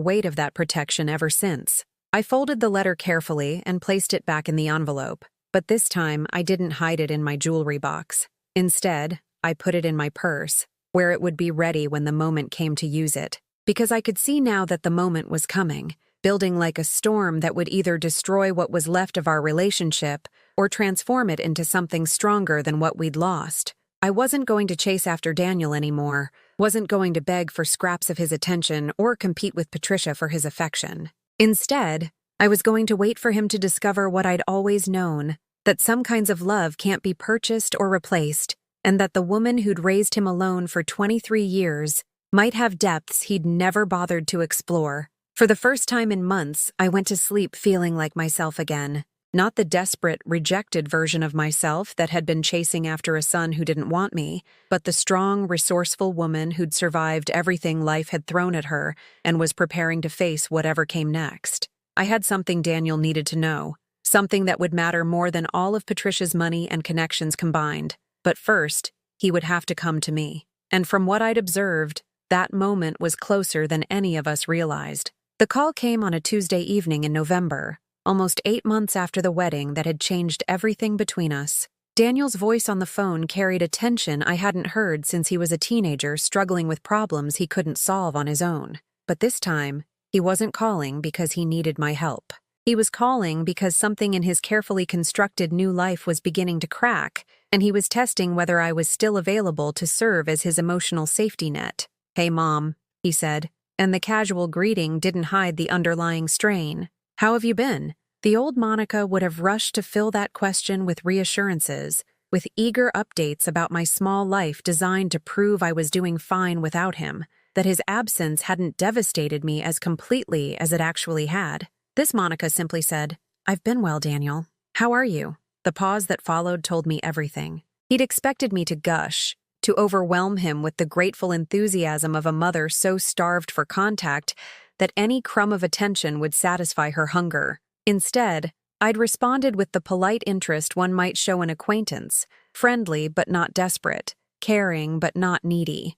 weight of that protection ever since. I folded the letter carefully and placed it back in the envelope, but this time I didn't hide it in my jewelry box. Instead, I put it in my purse, where it would be ready when the moment came to use it, because I could see now that the moment was coming, building like a storm that would either destroy what was left of our relationship or transform it into something stronger than what we'd lost. I wasn't going to chase after Daniel anymore, wasn't going to beg for scraps of his attention or compete with Patricia for his affection. Instead, I was going to wait for him to discover what I'd always known, that some kinds of love can't be purchased or replaced, and that the woman who'd raised him alone for 23 years might have depths he'd never bothered to explore. For the first time in months, I went to sleep feeling like myself again. Not the desperate, rejected version of myself that had been chasing after a son who didn't want me, but the strong, resourceful woman who'd survived everything life had thrown at her and was preparing to face whatever came next. I had something Daniel needed to know, something that would matter more than all of Patricia's money and connections combined. But first, he would have to come to me. And from what I'd observed, that moment was closer than any of us realized. The call came on a Tuesday evening in November, almost 8 months after the wedding that had changed everything between us. Daniel's voice on the phone carried a tension I hadn't heard since he was a teenager struggling with problems he couldn't solve on his own. But this time, he wasn't calling because he needed my help. He was calling because something in his carefully constructed new life was beginning to crack, and he was testing whether I was still available to serve as his emotional safety net. "Hey, Mom," he said, and the casual greeting didn't hide the underlying strain. "How have you been?" The old Monica would have rushed to fill that question with reassurances, with eager updates about my small life designed to prove I was doing fine without him, that his absence hadn't devastated me as completely as it actually had. This Monica simply said, "I've been well, Daniel. How are you?" The pause that followed told me everything. He'd expected me to gush, to overwhelm him with the grateful enthusiasm of a mother so starved for contact that any crumb of attention would satisfy her hunger. Instead, I'd responded with the polite interest one might show an acquaintance, friendly but not desperate, caring but not needy.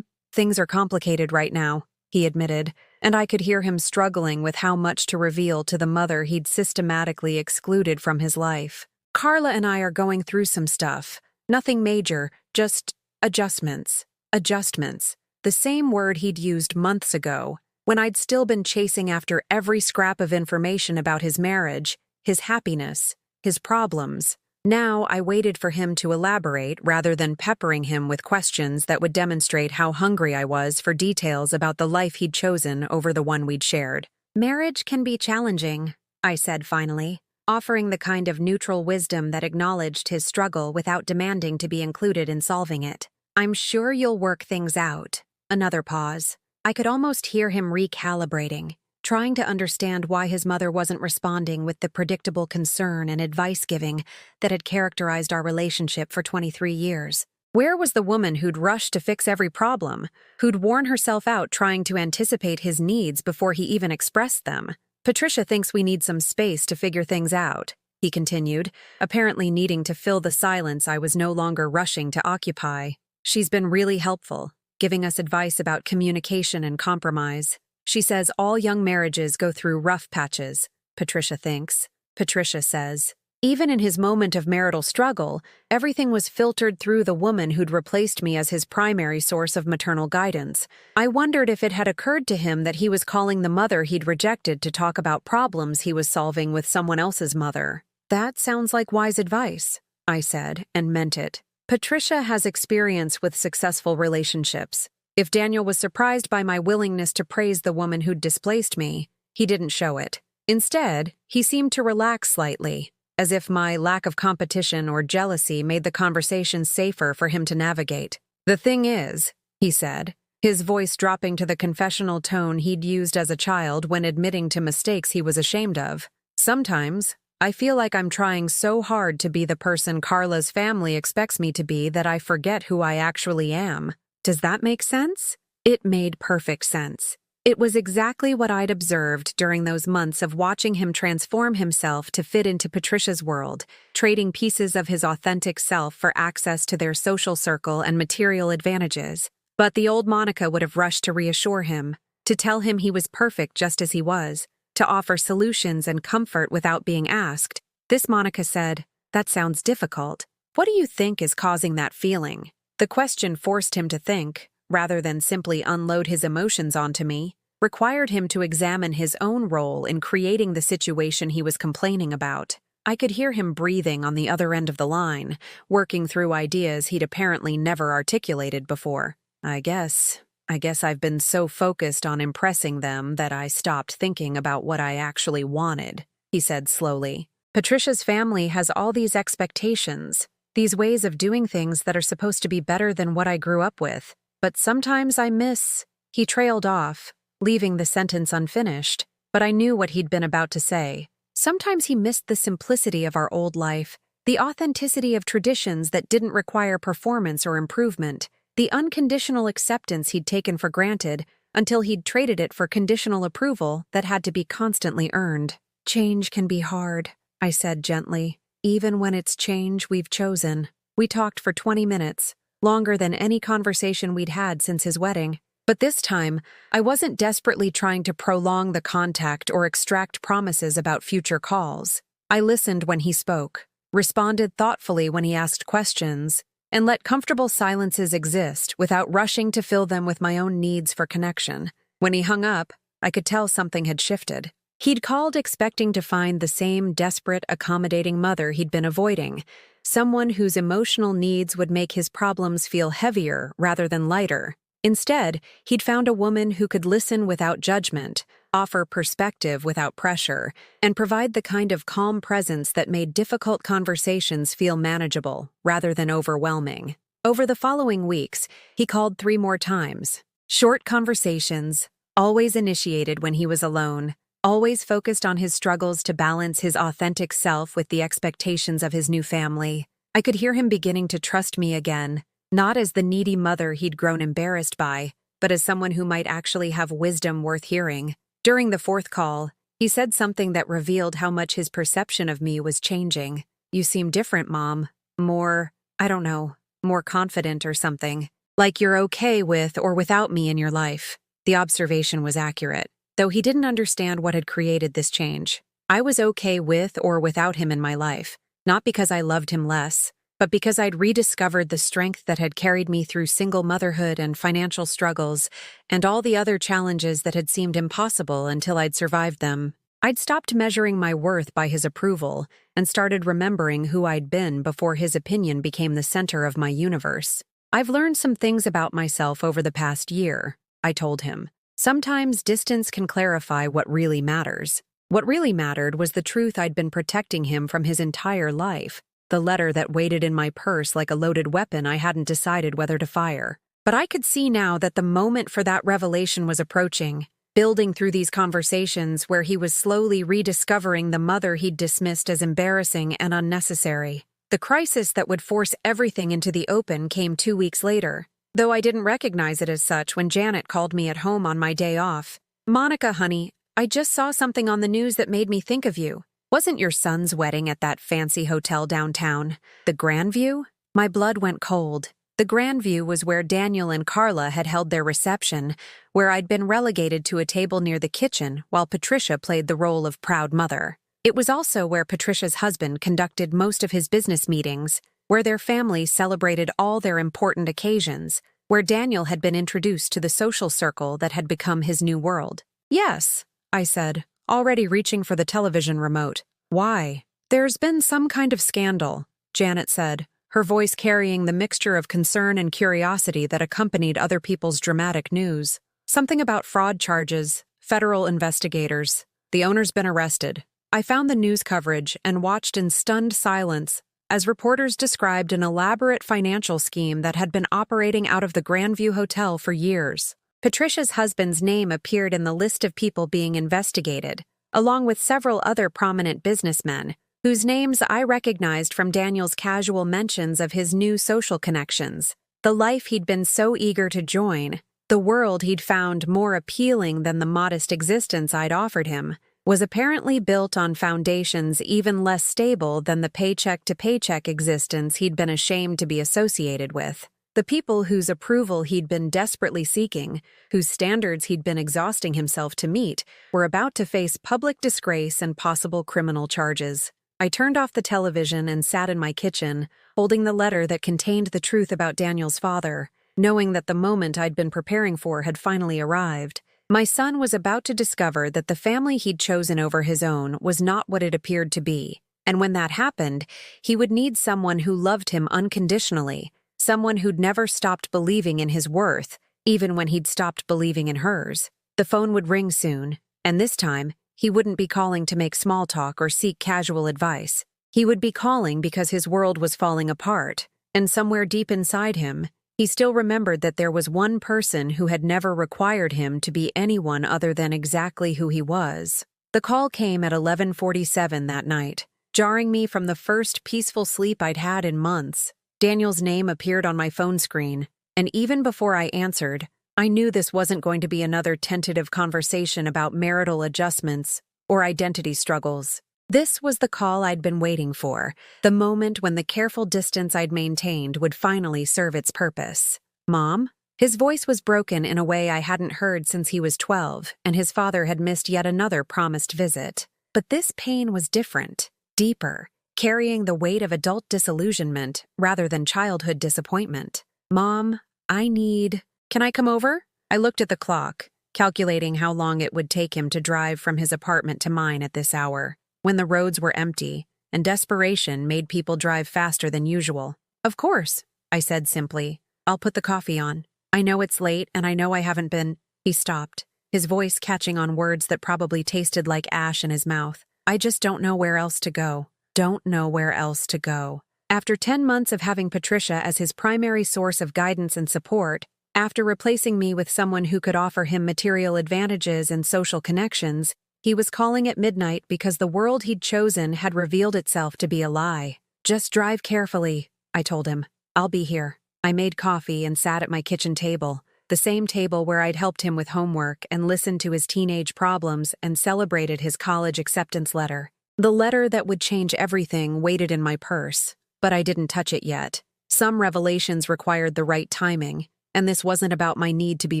Things are complicated right now," he admitted, and I could hear him struggling with how much to reveal to the mother he'd systematically excluded from his life. "Carla and I are going through some stuff. Nothing major, just adjustments. Adjustments. The same word he'd used months ago, when I'd still been chasing after every scrap of information about his marriage, his happiness, his problems. Now I waited for him to elaborate rather than peppering him with questions that would demonstrate how hungry I was for details about the life he'd chosen over the one we'd shared. "Marriage can be challenging," I said finally, offering the kind of neutral wisdom that acknowledged his struggle without demanding to be included in solving it. "I'm sure you'll work things out." Another pause. I could almost hear him recalibrating, trying to understand why his mother wasn't responding with the predictable concern and advice-giving that had characterized our relationship for 23 years. Where was the woman who'd rushed to fix every problem, who'd worn herself out trying to anticipate his needs before he even expressed them? "Patricia thinks we need some space to figure things out," he continued, apparently needing to fill the silence I was no longer rushing to occupy. "She's been really helpful, giving us advice about communication and compromise. She says all young marriages go through rough patches, Patricia thinks. Patricia says. Even in his moment of marital struggle, everything was filtered through the woman who'd replaced me as his primary source of maternal guidance. I wondered if it had occurred to him that he was calling the mother he'd rejected to talk about problems he was solving with someone else's mother. "That sounds like wise advice," I said, and meant it. Patricia has experience with successful relationships. If Daniel was surprised by my willingness to praise the woman who'd displaced me, he didn't show it. Instead, he seemed to relax slightly, as if my lack of competition or jealousy made the conversation safer for him to navigate. "The thing is," he said, his voice dropping to the confessional tone he'd used as a child when admitting to mistakes he was ashamed of, "sometimes I feel like I'm trying so hard to be the person Carla's family expects me to be that I forget who I actually am." Does that make sense? It made perfect sense. It was exactly what I'd observed during those months of watching him transform himself to fit into Patricia's world, trading pieces of his authentic self for access to their social circle and material advantages. But the old Monica would have rushed to reassure him, to tell him he was perfect just as he was, to offer solutions and comfort without being asked. This Monica said, "That sounds difficult. What do you think is causing that feeling?" The question forced him to think, rather than simply unload his emotions onto me, required him to examine his own role in creating the situation he was complaining about. I could hear him breathing on the other end of the line, working through ideas he'd apparently never articulated before. I guess I've been so focused on impressing them that I stopped thinking about what I actually wanted, he said slowly. Patricia's family has all these expectations, these ways of doing things that are supposed to be better than what I grew up with. But sometimes I miss. He trailed off, leaving the sentence unfinished, but I knew what he'd been about to say. Sometimes he missed the simplicity of our old life, the authenticity of traditions that didn't require performance or improvement, the unconditional acceptance he'd taken for granted until he'd traded it for conditional approval that had to be constantly earned. Change can be hard, I said gently, even when it's change we've chosen. We talked for 20 minutes, longer than any conversation we'd had since his wedding. But this time, I wasn't desperately trying to prolong the contact or extract promises about future calls. I listened when he spoke, responded thoughtfully when he asked questions, and let comfortable silences exist without rushing to fill them with my own needs for connection. When he hung up, I could tell something had shifted. He'd called expecting to find the same desperate, accommodating mother he'd been avoiding, someone whose emotional needs would make his problems feel heavier rather than lighter. Instead, he'd found a woman who could listen without judgment, offer perspective without pressure, and provide the kind of calm presence that made difficult conversations feel manageable rather than overwhelming. Over the following weeks, he called 3 more times. Short conversations, always initiated when he was alone, always focused on his struggles to balance his authentic self with the expectations of his new family. I could hear him beginning to trust me again, not as the needy mother he'd grown embarrassed by, but as someone who might actually have wisdom worth hearing. During the 4th call, he said something that revealed how much his perception of me was changing. "You seem different, Mom. More, I don't know, more confident or something. Like you're okay with or without me in your life." The observation was accurate, though he didn't understand what had created this change. I was okay with or without him in my life, not because I loved him less, but because I'd rediscovered the strength that had carried me through single motherhood and financial struggles, and all the other challenges that had seemed impossible until I'd survived them. I'd stopped measuring my worth by his approval and started remembering who I'd been before his opinion became the center of my universe. "I've learned some things about myself over the past year," I told him. "Sometimes distance can clarify what really matters." What really mattered was the truth I'd been protecting him from his entire life. The letter that waited in my purse like a loaded weapon I hadn't decided whether to fire. But I could see now that the moment for that revelation was approaching, building through these conversations where he was slowly rediscovering the mother he'd dismissed as embarrassing and unnecessary. The crisis that would force everything into the open came 2 weeks later, though I didn't recognize it as such when Janet called me at home on my day off. "Monica, honey, I just saw something on the news that made me think of you. Wasn't your son's wedding at that fancy hotel downtown, the Grandview?" My blood went cold. The Grandview was where Daniel and Carla had held their reception, where I'd been relegated to a table near the kitchen while Patricia played the role of proud mother. It was also where Patricia's husband conducted most of his business meetings, where their family celebrated all their important occasions, where Daniel had been introduced to the social circle that had become his new world. "Yes," I said, already reaching for the television remote. "Why?" "There's been some kind of scandal," Janet said, her voice carrying the mixture of concern and curiosity that accompanied other people's dramatic news. "Something about fraud charges, federal investigators. The owner's been arrested." I found the news coverage and watched in stunned silence as reporters described an elaborate financial scheme that had been operating out of the Grandview Hotel for years. Patricia's husband's name appeared in the list of people being investigated, along with several other prominent businessmen, whose names I recognized from Daniel's casual mentions of his new social connections, the life he'd been so eager to join, The world he'd found more appealing than the modest existence I'd offered him was apparently built on foundations even less stable than the paycheck-to-paycheck existence he'd been ashamed to be associated with. The people whose approval he'd been desperately seeking, whose standards he'd been exhausting himself to meet, were about to face public disgrace and possible criminal charges. I turned off the television and sat in my kitchen, holding the letter that contained the truth about Daniel's father, knowing that the moment I'd been preparing for had finally arrived. My son was about to discover that the family he'd chosen over his own was not what it appeared to be, and when that happened, he would need someone who loved him unconditionally, someone who'd never stopped believing in his worth, even when he'd stopped believing in hers. The phone would ring soon, and this time, he wouldn't be calling to make small talk or seek casual advice. He would be calling because his world was falling apart, and somewhere deep inside him, he still remembered that there was one person who had never required him to be anyone other than exactly who he was. The call came at 11:47 that night, jarring me from the first peaceful sleep I'd had in months. Daniel's name appeared on my phone screen, and even before I answered, I knew this wasn't going to be another tentative conversation about marital adjustments or identity struggles. This was the call I'd been waiting for, the moment when the careful distance I'd maintained would finally serve its purpose. "Mom?" His voice was broken in a way I hadn't heard since he was 12, and his father had missed yet another promised visit. But this pain was different, deeper, carrying the weight of adult disillusionment rather than childhood disappointment. "Mom, Can I come over?" I looked at the clock, calculating how long it would take him to drive from his apartment to mine at this hour, when the roads were empty, and desperation made people drive faster than usual. "Of course," I said simply. "I'll put the coffee on. I know it's late, and I know I haven't been—" He stopped, his voice catching on words that probably tasted like ash in his mouth. "I just don't know where else to go. Don't know where else to go." After 10 months of having Patricia as his primary source of guidance and support, after replacing me with someone who could offer him material advantages and social connections, he was calling at midnight because the world he'd chosen had revealed itself to be a lie. "Just drive carefully," I told him. "I'll be here." I made coffee and sat at my kitchen table, the same table where I'd helped him with homework and listened to his teenage problems and celebrated his college acceptance letter. The letter that would change everything waited in my purse, but I didn't touch it yet. Some revelations required the right timing, and this wasn't about my need to be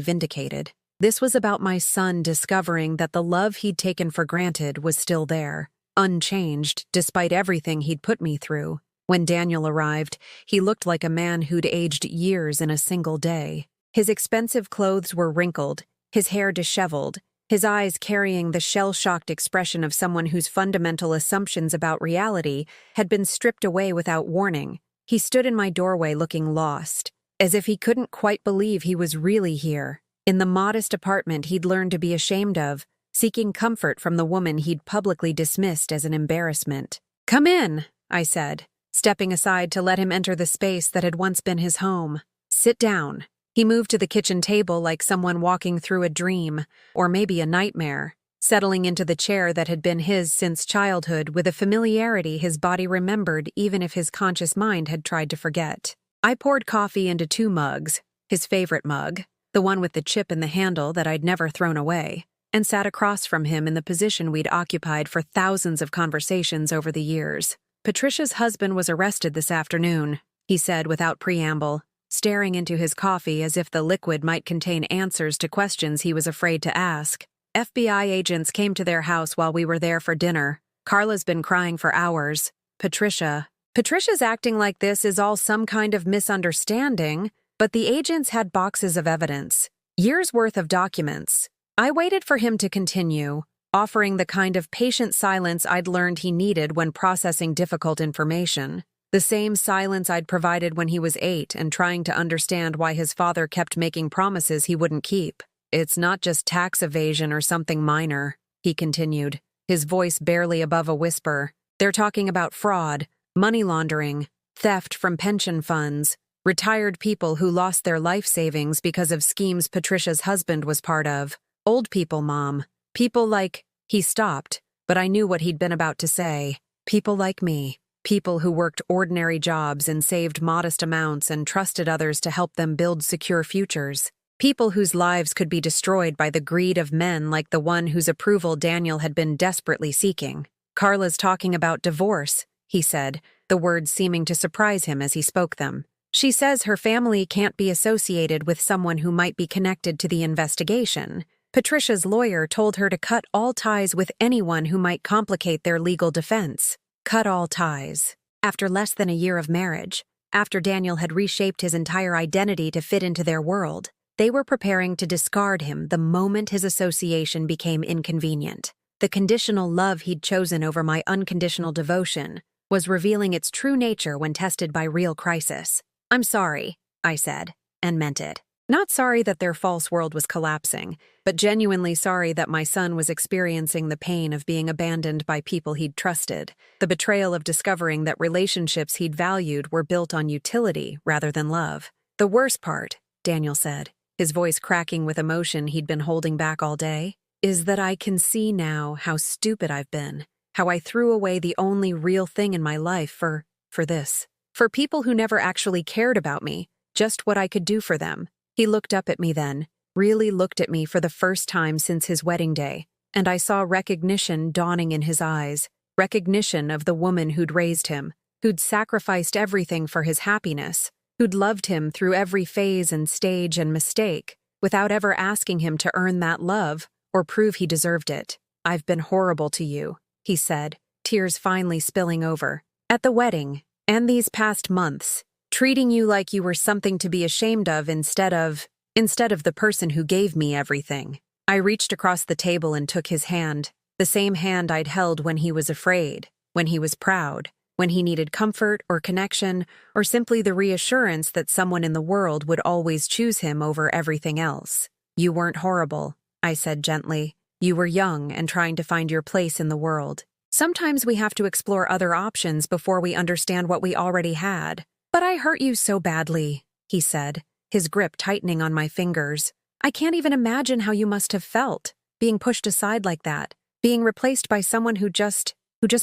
vindicated. This was about my son discovering that the love he'd taken for granted was still there, unchanged despite everything he'd put me through. When Daniel arrived, he looked like a man who'd aged years in a single day. His expensive clothes were wrinkled, his hair disheveled, his eyes carrying the shell-shocked expression of someone whose fundamental assumptions about reality had been stripped away without warning. He stood in my doorway looking lost, as if he couldn't quite believe he was really here, in the modest apartment he'd learned to be ashamed of, seeking comfort from the woman he'd publicly dismissed as an embarrassment. "Come in," I said, stepping aside to let him enter the space that had once been his home. "Sit down." He moved to the kitchen table like someone walking through a dream, or maybe a nightmare, settling into the chair that had been his since childhood with a familiarity his body remembered even if his conscious mind had tried to forget. I poured coffee into 2 mugs, his favorite mug, the one with the chip in the handle that I'd never thrown away, and sat across from him in the position we'd occupied for thousands of conversations over the years. "Patricia's husband was arrested this afternoon," he said without preamble, staring into his coffee as if the liquid might contain answers to questions he was afraid to ask. "FBI agents came to their house while we were there for dinner. Carla's been crying for hours. Patricia's acting like this is all some kind of misunderstanding, but the agents had boxes of evidence, years' worth of documents." I waited for him to continue, offering the kind of patient silence I'd learned he needed when processing difficult information. The same silence I'd provided when he was 8 and trying to understand why his father kept making promises he wouldn't keep. "It's not just tax evasion or something minor," he continued, his voice barely above a whisper. "They're talking about fraud, money laundering, theft from pension funds, retired people who lost their life savings because of schemes Patricia's husband was part of. Old people, Mom. People like—" He stopped, but I knew what he'd been about to say. "People like me. People who worked ordinary jobs and saved modest amounts and trusted others to help them build secure futures. People whose lives could be destroyed by the greed of men like the one whose approval Daniel had been desperately seeking. "Carla's talking about divorce," he said, the words seeming to surprise him as he spoke them. "She says her family can't be associated with someone who might be connected to the investigation. Patricia's lawyer told her to cut all ties with anyone who might complicate their legal defense." Cut all ties. After less than a year of marriage, after Daniel had reshaped his entire identity to fit into their world, they were preparing to discard him the moment his association became inconvenient. The conditional love he'd chosen over my unconditional devotion was revealing its true nature when tested by real crisis. "I'm sorry," I said, and meant it. Not sorry that their false world was collapsing, but genuinely sorry that my son was experiencing the pain of being abandoned by people he'd trusted, the betrayal of discovering that relationships he'd valued were built on utility rather than love. "The worst part," Daniel said, his voice cracking with emotion he'd been holding back all day, "is that I can see now how stupid I've been, how I threw away the only real thing in my life for this. For people who never actually cared about me, just what I could do for them." He looked up at me then, really looked at me for the first time since his wedding day, and I saw recognition dawning in his eyes, recognition of the woman who'd raised him, who'd sacrificed everything for his happiness, who'd loved him through every phase and stage and mistake, without ever asking him to earn that love or prove he deserved it. "I've been horrible to you," he said, tears finally spilling over. "At the wedding, and these past months, treating you like you were something to be ashamed of instead of the person who gave me everything." I reached across the table and took his hand, the same hand I'd held when he was afraid, when he was proud, when he needed comfort or connection, or simply the reassurance that someone in the world would always choose him over everything else. "You weren't horrible," I said gently. "You were young and trying to find your place in the world. Sometimes we have to explore other options before we understand what we already had." "But I hurt you so badly," he said, his grip tightening on my fingers. "I can't even imagine how you must have felt, being pushed aside like that, being replaced by someone who just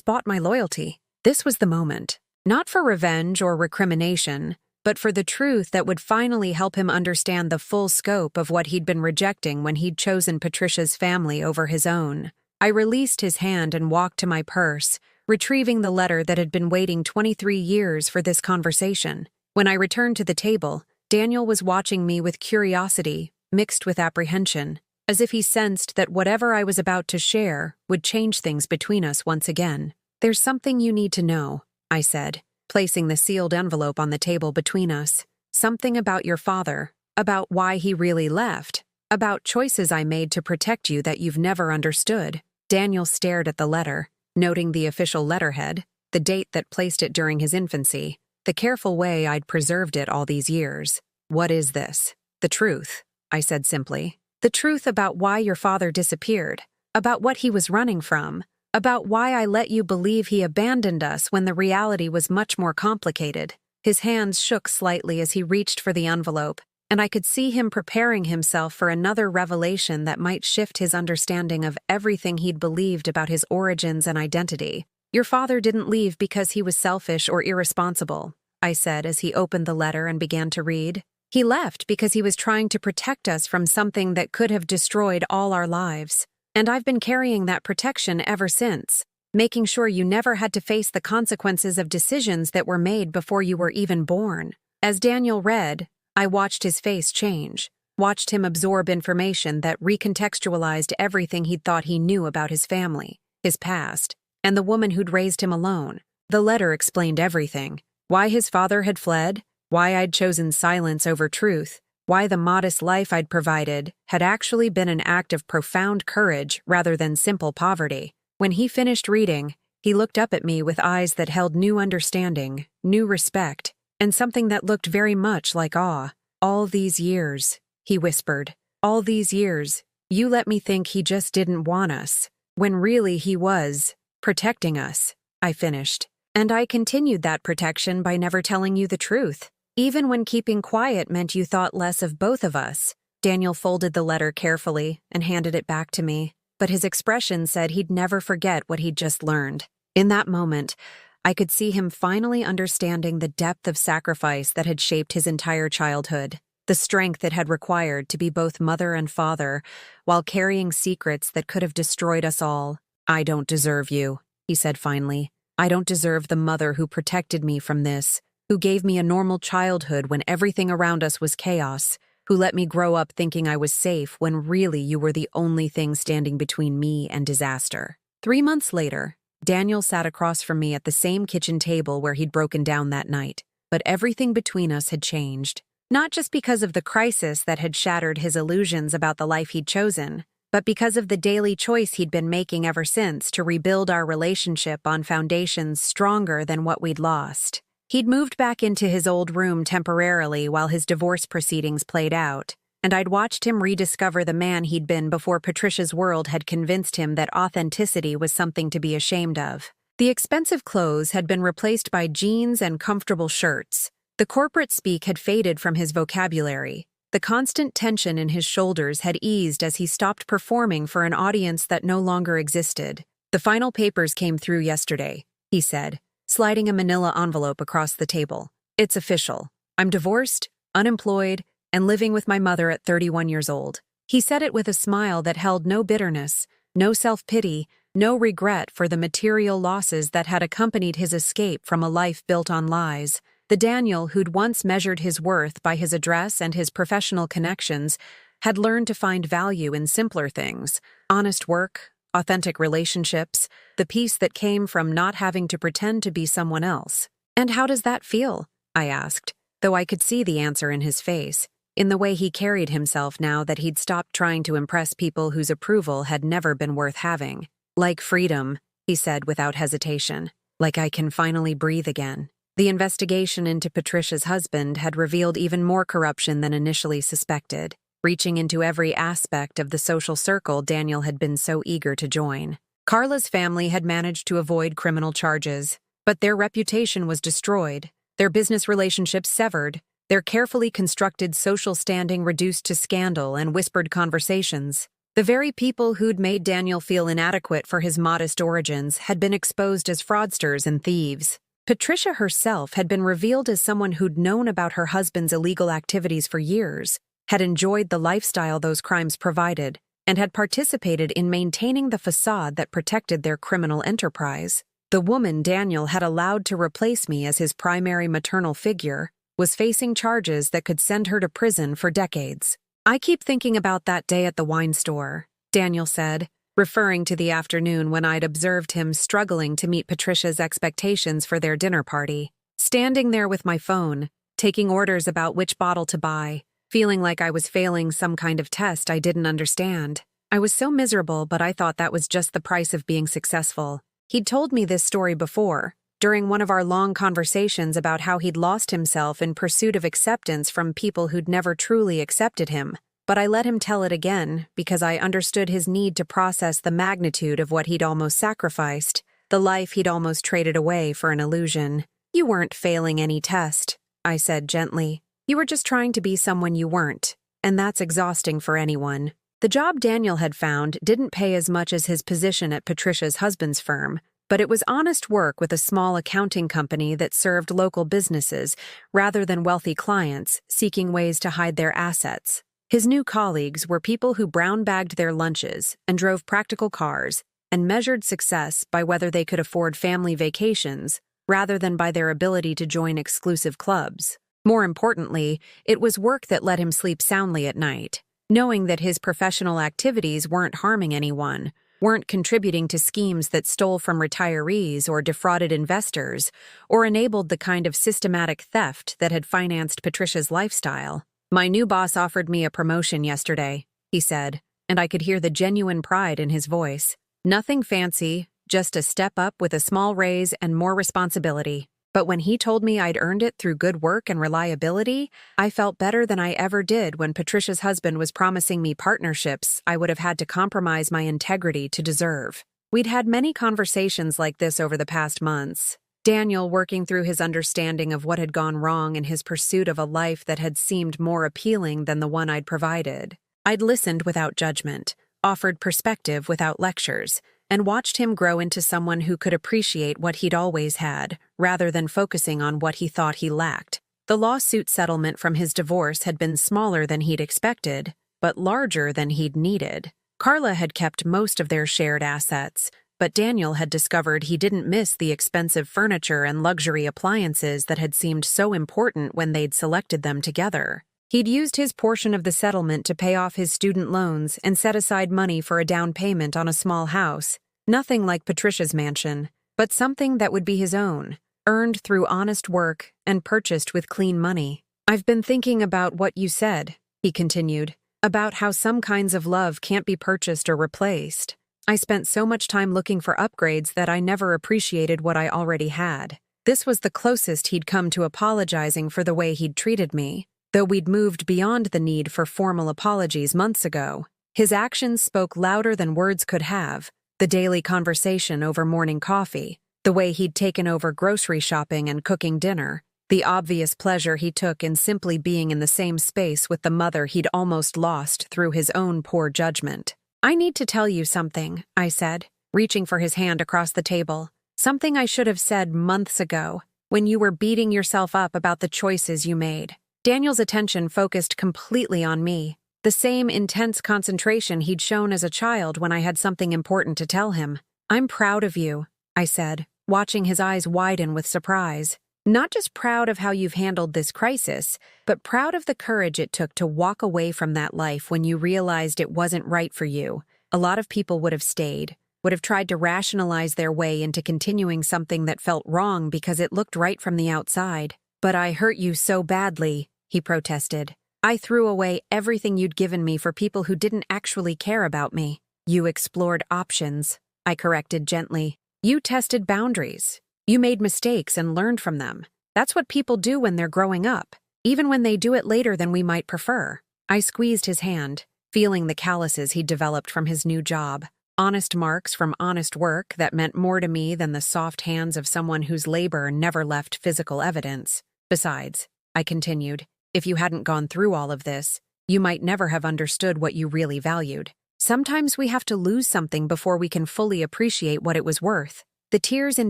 bought my loyalty." This was the moment, not for revenge or recrimination, but for the truth that would finally help him understand the full scope of what he'd been rejecting when he'd chosen Patricia's family over his own. I released his hand and walked to my purse, retrieving the letter that had been waiting 23 years for this conversation. When I returned to the table, Daniel was watching me with curiosity, mixed with apprehension, as if he sensed that whatever I was about to share would change things between us once again. "There's something you need to know," I said, placing the sealed envelope on the table between us. "Something about your father, about why he really left, about choices I made to protect you that you've never understood." Daniel stared at the letter, noting the official letterhead, the date that placed it during his infancy, the careful way I'd preserved it all these years. "What is this?" "The truth," I said simply. "The truth about why your father disappeared, about what he was running from, about why I let you believe he abandoned us when the reality was much more complicated." His hands shook slightly as he reached for the envelope, and I could see him preparing himself for another revelation that might shift his understanding of everything he'd believed about his origins and identity. "Your father didn't leave because he was selfish or irresponsible," I said as he opened the letter and began to read. "He left because he was trying to protect us from something that could have destroyed all our lives. And I've been carrying that protection ever since, making sure you never had to face the consequences of decisions that were made before you were even born." As Daniel read, I watched his face change, watched him absorb information that recontextualized everything he'd thought he knew about his family, his past, and the woman who'd raised him alone. The letter explained everything: why his father had fled, why I'd chosen silence over truth, why the modest life I'd provided had actually been an act of profound courage rather than simple poverty. When he finished reading, he looked up at me with eyes that held new understanding, new respect, and something that looked very much like awe. "All these years," he whispered, "all these years, you let me think he just didn't want us, when really he was protecting us," I finished. "And I continued that protection by never telling you the truth, even when keeping quiet meant you thought less of both of us." Daniel folded the letter carefully and handed it back to me, but his expression said he'd never forget what he'd just learned. In that moment, I could see him finally understanding the depth of sacrifice that had shaped his entire childhood. the strength it had required to be both mother and father, while carrying secrets that could have destroyed us all. "I don't deserve you," he said finally. "I don't deserve the mother who protected me from this, who gave me a normal childhood when everything around us was chaos, who let me grow up thinking I was safe when really you were the only thing standing between me and disaster." 3 months later, Daniel sat across from me at the same kitchen table where he'd broken down that night, but everything between us had changed. Not just because of the crisis that had shattered his illusions about the life he'd chosen, but because of the daily choice he'd been making ever since to rebuild our relationship on foundations stronger than what we'd lost. He'd moved back into his old room temporarily while his divorce proceedings played out, and I'd watched him rediscover the man he'd been before Patricia's world had convinced him that authenticity was something to be ashamed of. The expensive clothes had been replaced by jeans and comfortable shirts. The corporate speak had faded from his vocabulary. The constant tension in his shoulders had eased as he stopped performing for an audience that no longer existed. "The final papers came through yesterday," he said, sliding a manila envelope across the table. "It's official. I'm divorced, unemployed, and living with my mother at 31 years old." He said it with a smile that held no bitterness, no self-pity, no regret for the material losses that had accompanied his escape from a life built on lies. The Daniel who'd once measured his worth by his address and his professional connections had learned to find value in simpler things: honest work, authentic relationships, the peace that came from not having to pretend to be someone else. "And how does that feel?" I asked, though I could see the answer in his face, in the way he carried himself now that he'd stopped trying to impress people whose approval had never been worth having. "Like freedom," he said without hesitation. "Like I can finally breathe again." The investigation into Patricia's husband had revealed even more corruption than initially suspected, reaching into every aspect of the social circle Daniel had been so eager to join. Carla's family had managed to avoid criminal charges, but their reputation was destroyed, their business relationships severed, their carefully constructed social standing reduced to scandal and whispered conversations. The very people who'd made Daniel feel inadequate for his modest origins had been exposed as fraudsters and thieves. Patricia herself had been revealed as someone who'd known about her husband's illegal activities for years, had enjoyed the lifestyle those crimes provided, and had participated in maintaining the facade that protected their criminal enterprise. The woman Daniel had allowed to replace me as his primary maternal figure was facing charges that could send her to prison for decades. "I keep thinking about that day at the wine store," Daniel said, referring to the afternoon when I'd observed him struggling to meet Patricia's expectations for their dinner party. Standing there with my phone, taking orders about which bottle to buy, feeling like I was failing some kind of test I didn't understand. I was so miserable, but I thought that was just the price of being successful. He'd told me this story before, during one of our long conversations about how he'd lost himself in pursuit of acceptance from people who'd never truly accepted him. But I let him tell it again because I understood his need to process the magnitude of what he'd almost sacrificed, the life he'd almost traded away for an illusion. "You weren't failing any test," I said gently. "You were just trying to be someone you weren't, and that's exhausting for anyone." The job Daniel had found didn't pay as much as his position at Patricia's husband's firm, but it was honest work with a small accounting company that served local businesses rather than wealthy clients seeking ways to hide their assets. His new colleagues were people who brown-bagged their lunches and drove practical cars and measured success by whether they could afford family vacations rather than by their ability to join exclusive clubs. More importantly, it was work that let him sleep soundly at night, knowing that his professional activities weren't harming anyone, weren't contributing to schemes that stole from retirees or defrauded investors, or enabled the kind of systematic theft that had financed Patricia's lifestyle. "My new boss offered me a promotion yesterday," he said, and I could hear the genuine pride in his voice. "Nothing fancy, just a step up with a small raise and more responsibility. But when he told me I'd earned it through good work and reliability, I felt better than I ever did when Patricia's husband was promising me partnerships I would have had to compromise my integrity to deserve." We'd had many conversations like this over the past months. Daniel working through his understanding of what had gone wrong in his pursuit of a life that had seemed more appealing than the one I'd provided. I'd listened without judgment, offered perspective without lectures, and watched him grow into someone who could appreciate what he'd always had, rather than focusing on what he thought he lacked. The lawsuit settlement from his divorce had been smaller than he'd expected, but larger than he'd needed. Carla had kept most of their shared assets, but Daniel had discovered he didn't miss the expensive furniture and luxury appliances that had seemed so important when they'd selected them together. He'd used his portion of the settlement to pay off his student loans and set aside money for a down payment on a small house. Nothing like Patricia's mansion, but something that would be his own, earned through honest work and purchased with clean money. "I've been thinking about what you said," he continued, "about how some kinds of love can't be purchased or replaced. I spent so much time looking for upgrades that I never appreciated what I already had." This was the closest he'd come to apologizing for the way he'd treated me, though we'd moved beyond the need for formal apologies months ago. His actions spoke louder than words could have: the daily conversation over morning coffee, the way he'd taken over grocery shopping and cooking dinner, the obvious pleasure he took in simply being in the same space with the mother he'd almost lost through his own poor judgment. "I need to tell you something," I said, reaching for his hand across the table. "Something I should have said months ago, when you were beating yourself up about the choices you made." Daniel's attention focused completely on me, the same intense concentration he'd shown as a child when I had something important to tell him. "I'm proud of you," I said, watching his eyes widen with surprise. "Not just proud of how you've handled this crisis, but proud of the courage it took to walk away from that life when you realized it wasn't right for you. A lot of people would have stayed, would have tried to rationalize their way into continuing something that felt wrong because it looked right from the outside. But I hurt you so badly," he protested. "I threw away everything you'd given me for people who didn't actually care about me." "You explored options," I corrected gently. "You tested boundaries. You made mistakes and learned from them. That's what people do when they're growing up, even when they do it later than we might prefer." I squeezed his hand, feeling the calluses he'd developed from his new job. Honest marks from honest work that meant more to me than the soft hands of someone whose labor never left physical evidence. "Besides," I continued, "if you hadn't gone through all of this, you might never have understood what you really valued. Sometimes we have to lose something before we can fully appreciate what it was worth." The tears in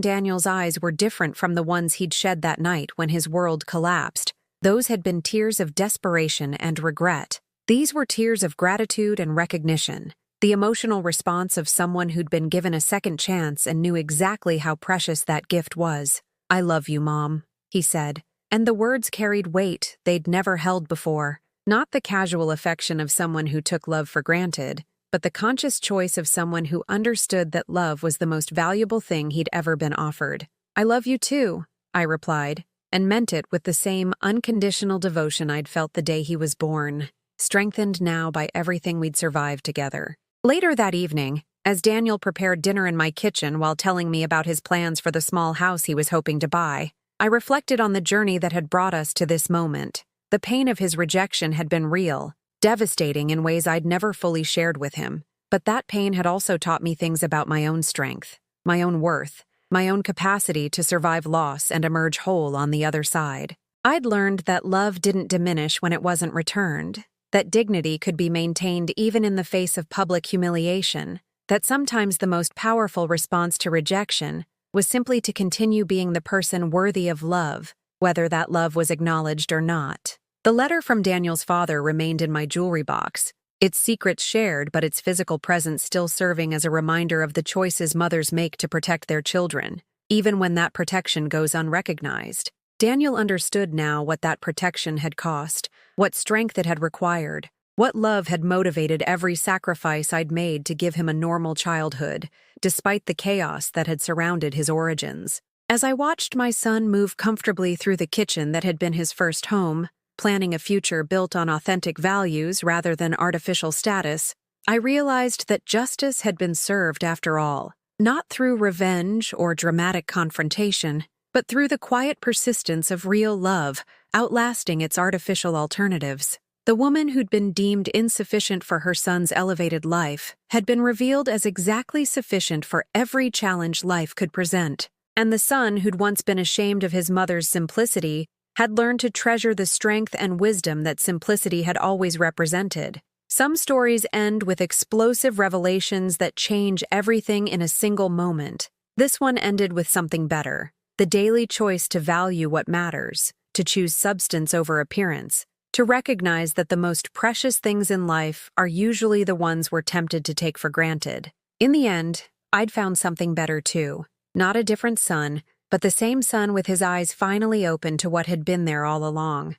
Daniel's eyes were different from the ones he'd shed that night when his world collapsed. Those had been tears of desperation and regret. These were tears of gratitude and recognition, the emotional response of someone who'd been given a second chance and knew exactly how precious that gift was. "I love you, Mom," he said, and the words carried weight they'd never held before. Not the casual affection of someone who took love for granted, but the conscious choice of someone who understood that love was the most valuable thing he'd ever been offered. "I love you too," I replied, and meant it with the same unconditional devotion I'd felt the day he was born, strengthened now by everything we'd survived together. Later that evening, as Daniel prepared dinner in my kitchen while telling me about his plans for the small house he was hoping to buy, I reflected on the journey that had brought us to this moment. The pain of his rejection had been real, devastating in ways I'd never fully shared with him, but that pain had also taught me things about my own strength, my own worth, my own capacity to survive loss and emerge whole on the other side. I'd learned that love didn't diminish when it wasn't returned, that dignity could be maintained even in the face of public humiliation, that sometimes the most powerful response to rejection was simply to continue being the person worthy of love, whether that love was acknowledged or not. The letter from Daniel's father remained in my jewelry box, its secrets shared but its physical presence still serving as a reminder of the choices mothers make to protect their children, even when that protection goes unrecognized. Daniel understood now what that protection had cost, what strength it had required, what love had motivated every sacrifice I'd made to give him a normal childhood, despite the chaos that had surrounded his origins. As I watched my son move comfortably through the kitchen that had been his first home, planning a future built on authentic values rather than artificial status, I realized that justice had been served after all, not through revenge or dramatic confrontation, but through the quiet persistence of real love, outlasting its artificial alternatives. The woman who'd been deemed insufficient for her son's elevated life had been revealed as exactly sufficient for every challenge life could present, and the son who'd once been ashamed of his mother's simplicity had learned to treasure the strength and wisdom that simplicity had always represented. Some stories end with explosive revelations that change everything in a single moment. This one ended with something better: the daily choice to value what matters, to to choose substance over appearance, to recognize that the most precious things in life are usually the ones we're tempted to take for granted. In the end, I'd found something better too. Not a different son, but the same son with his eyes finally open to what had been there all along.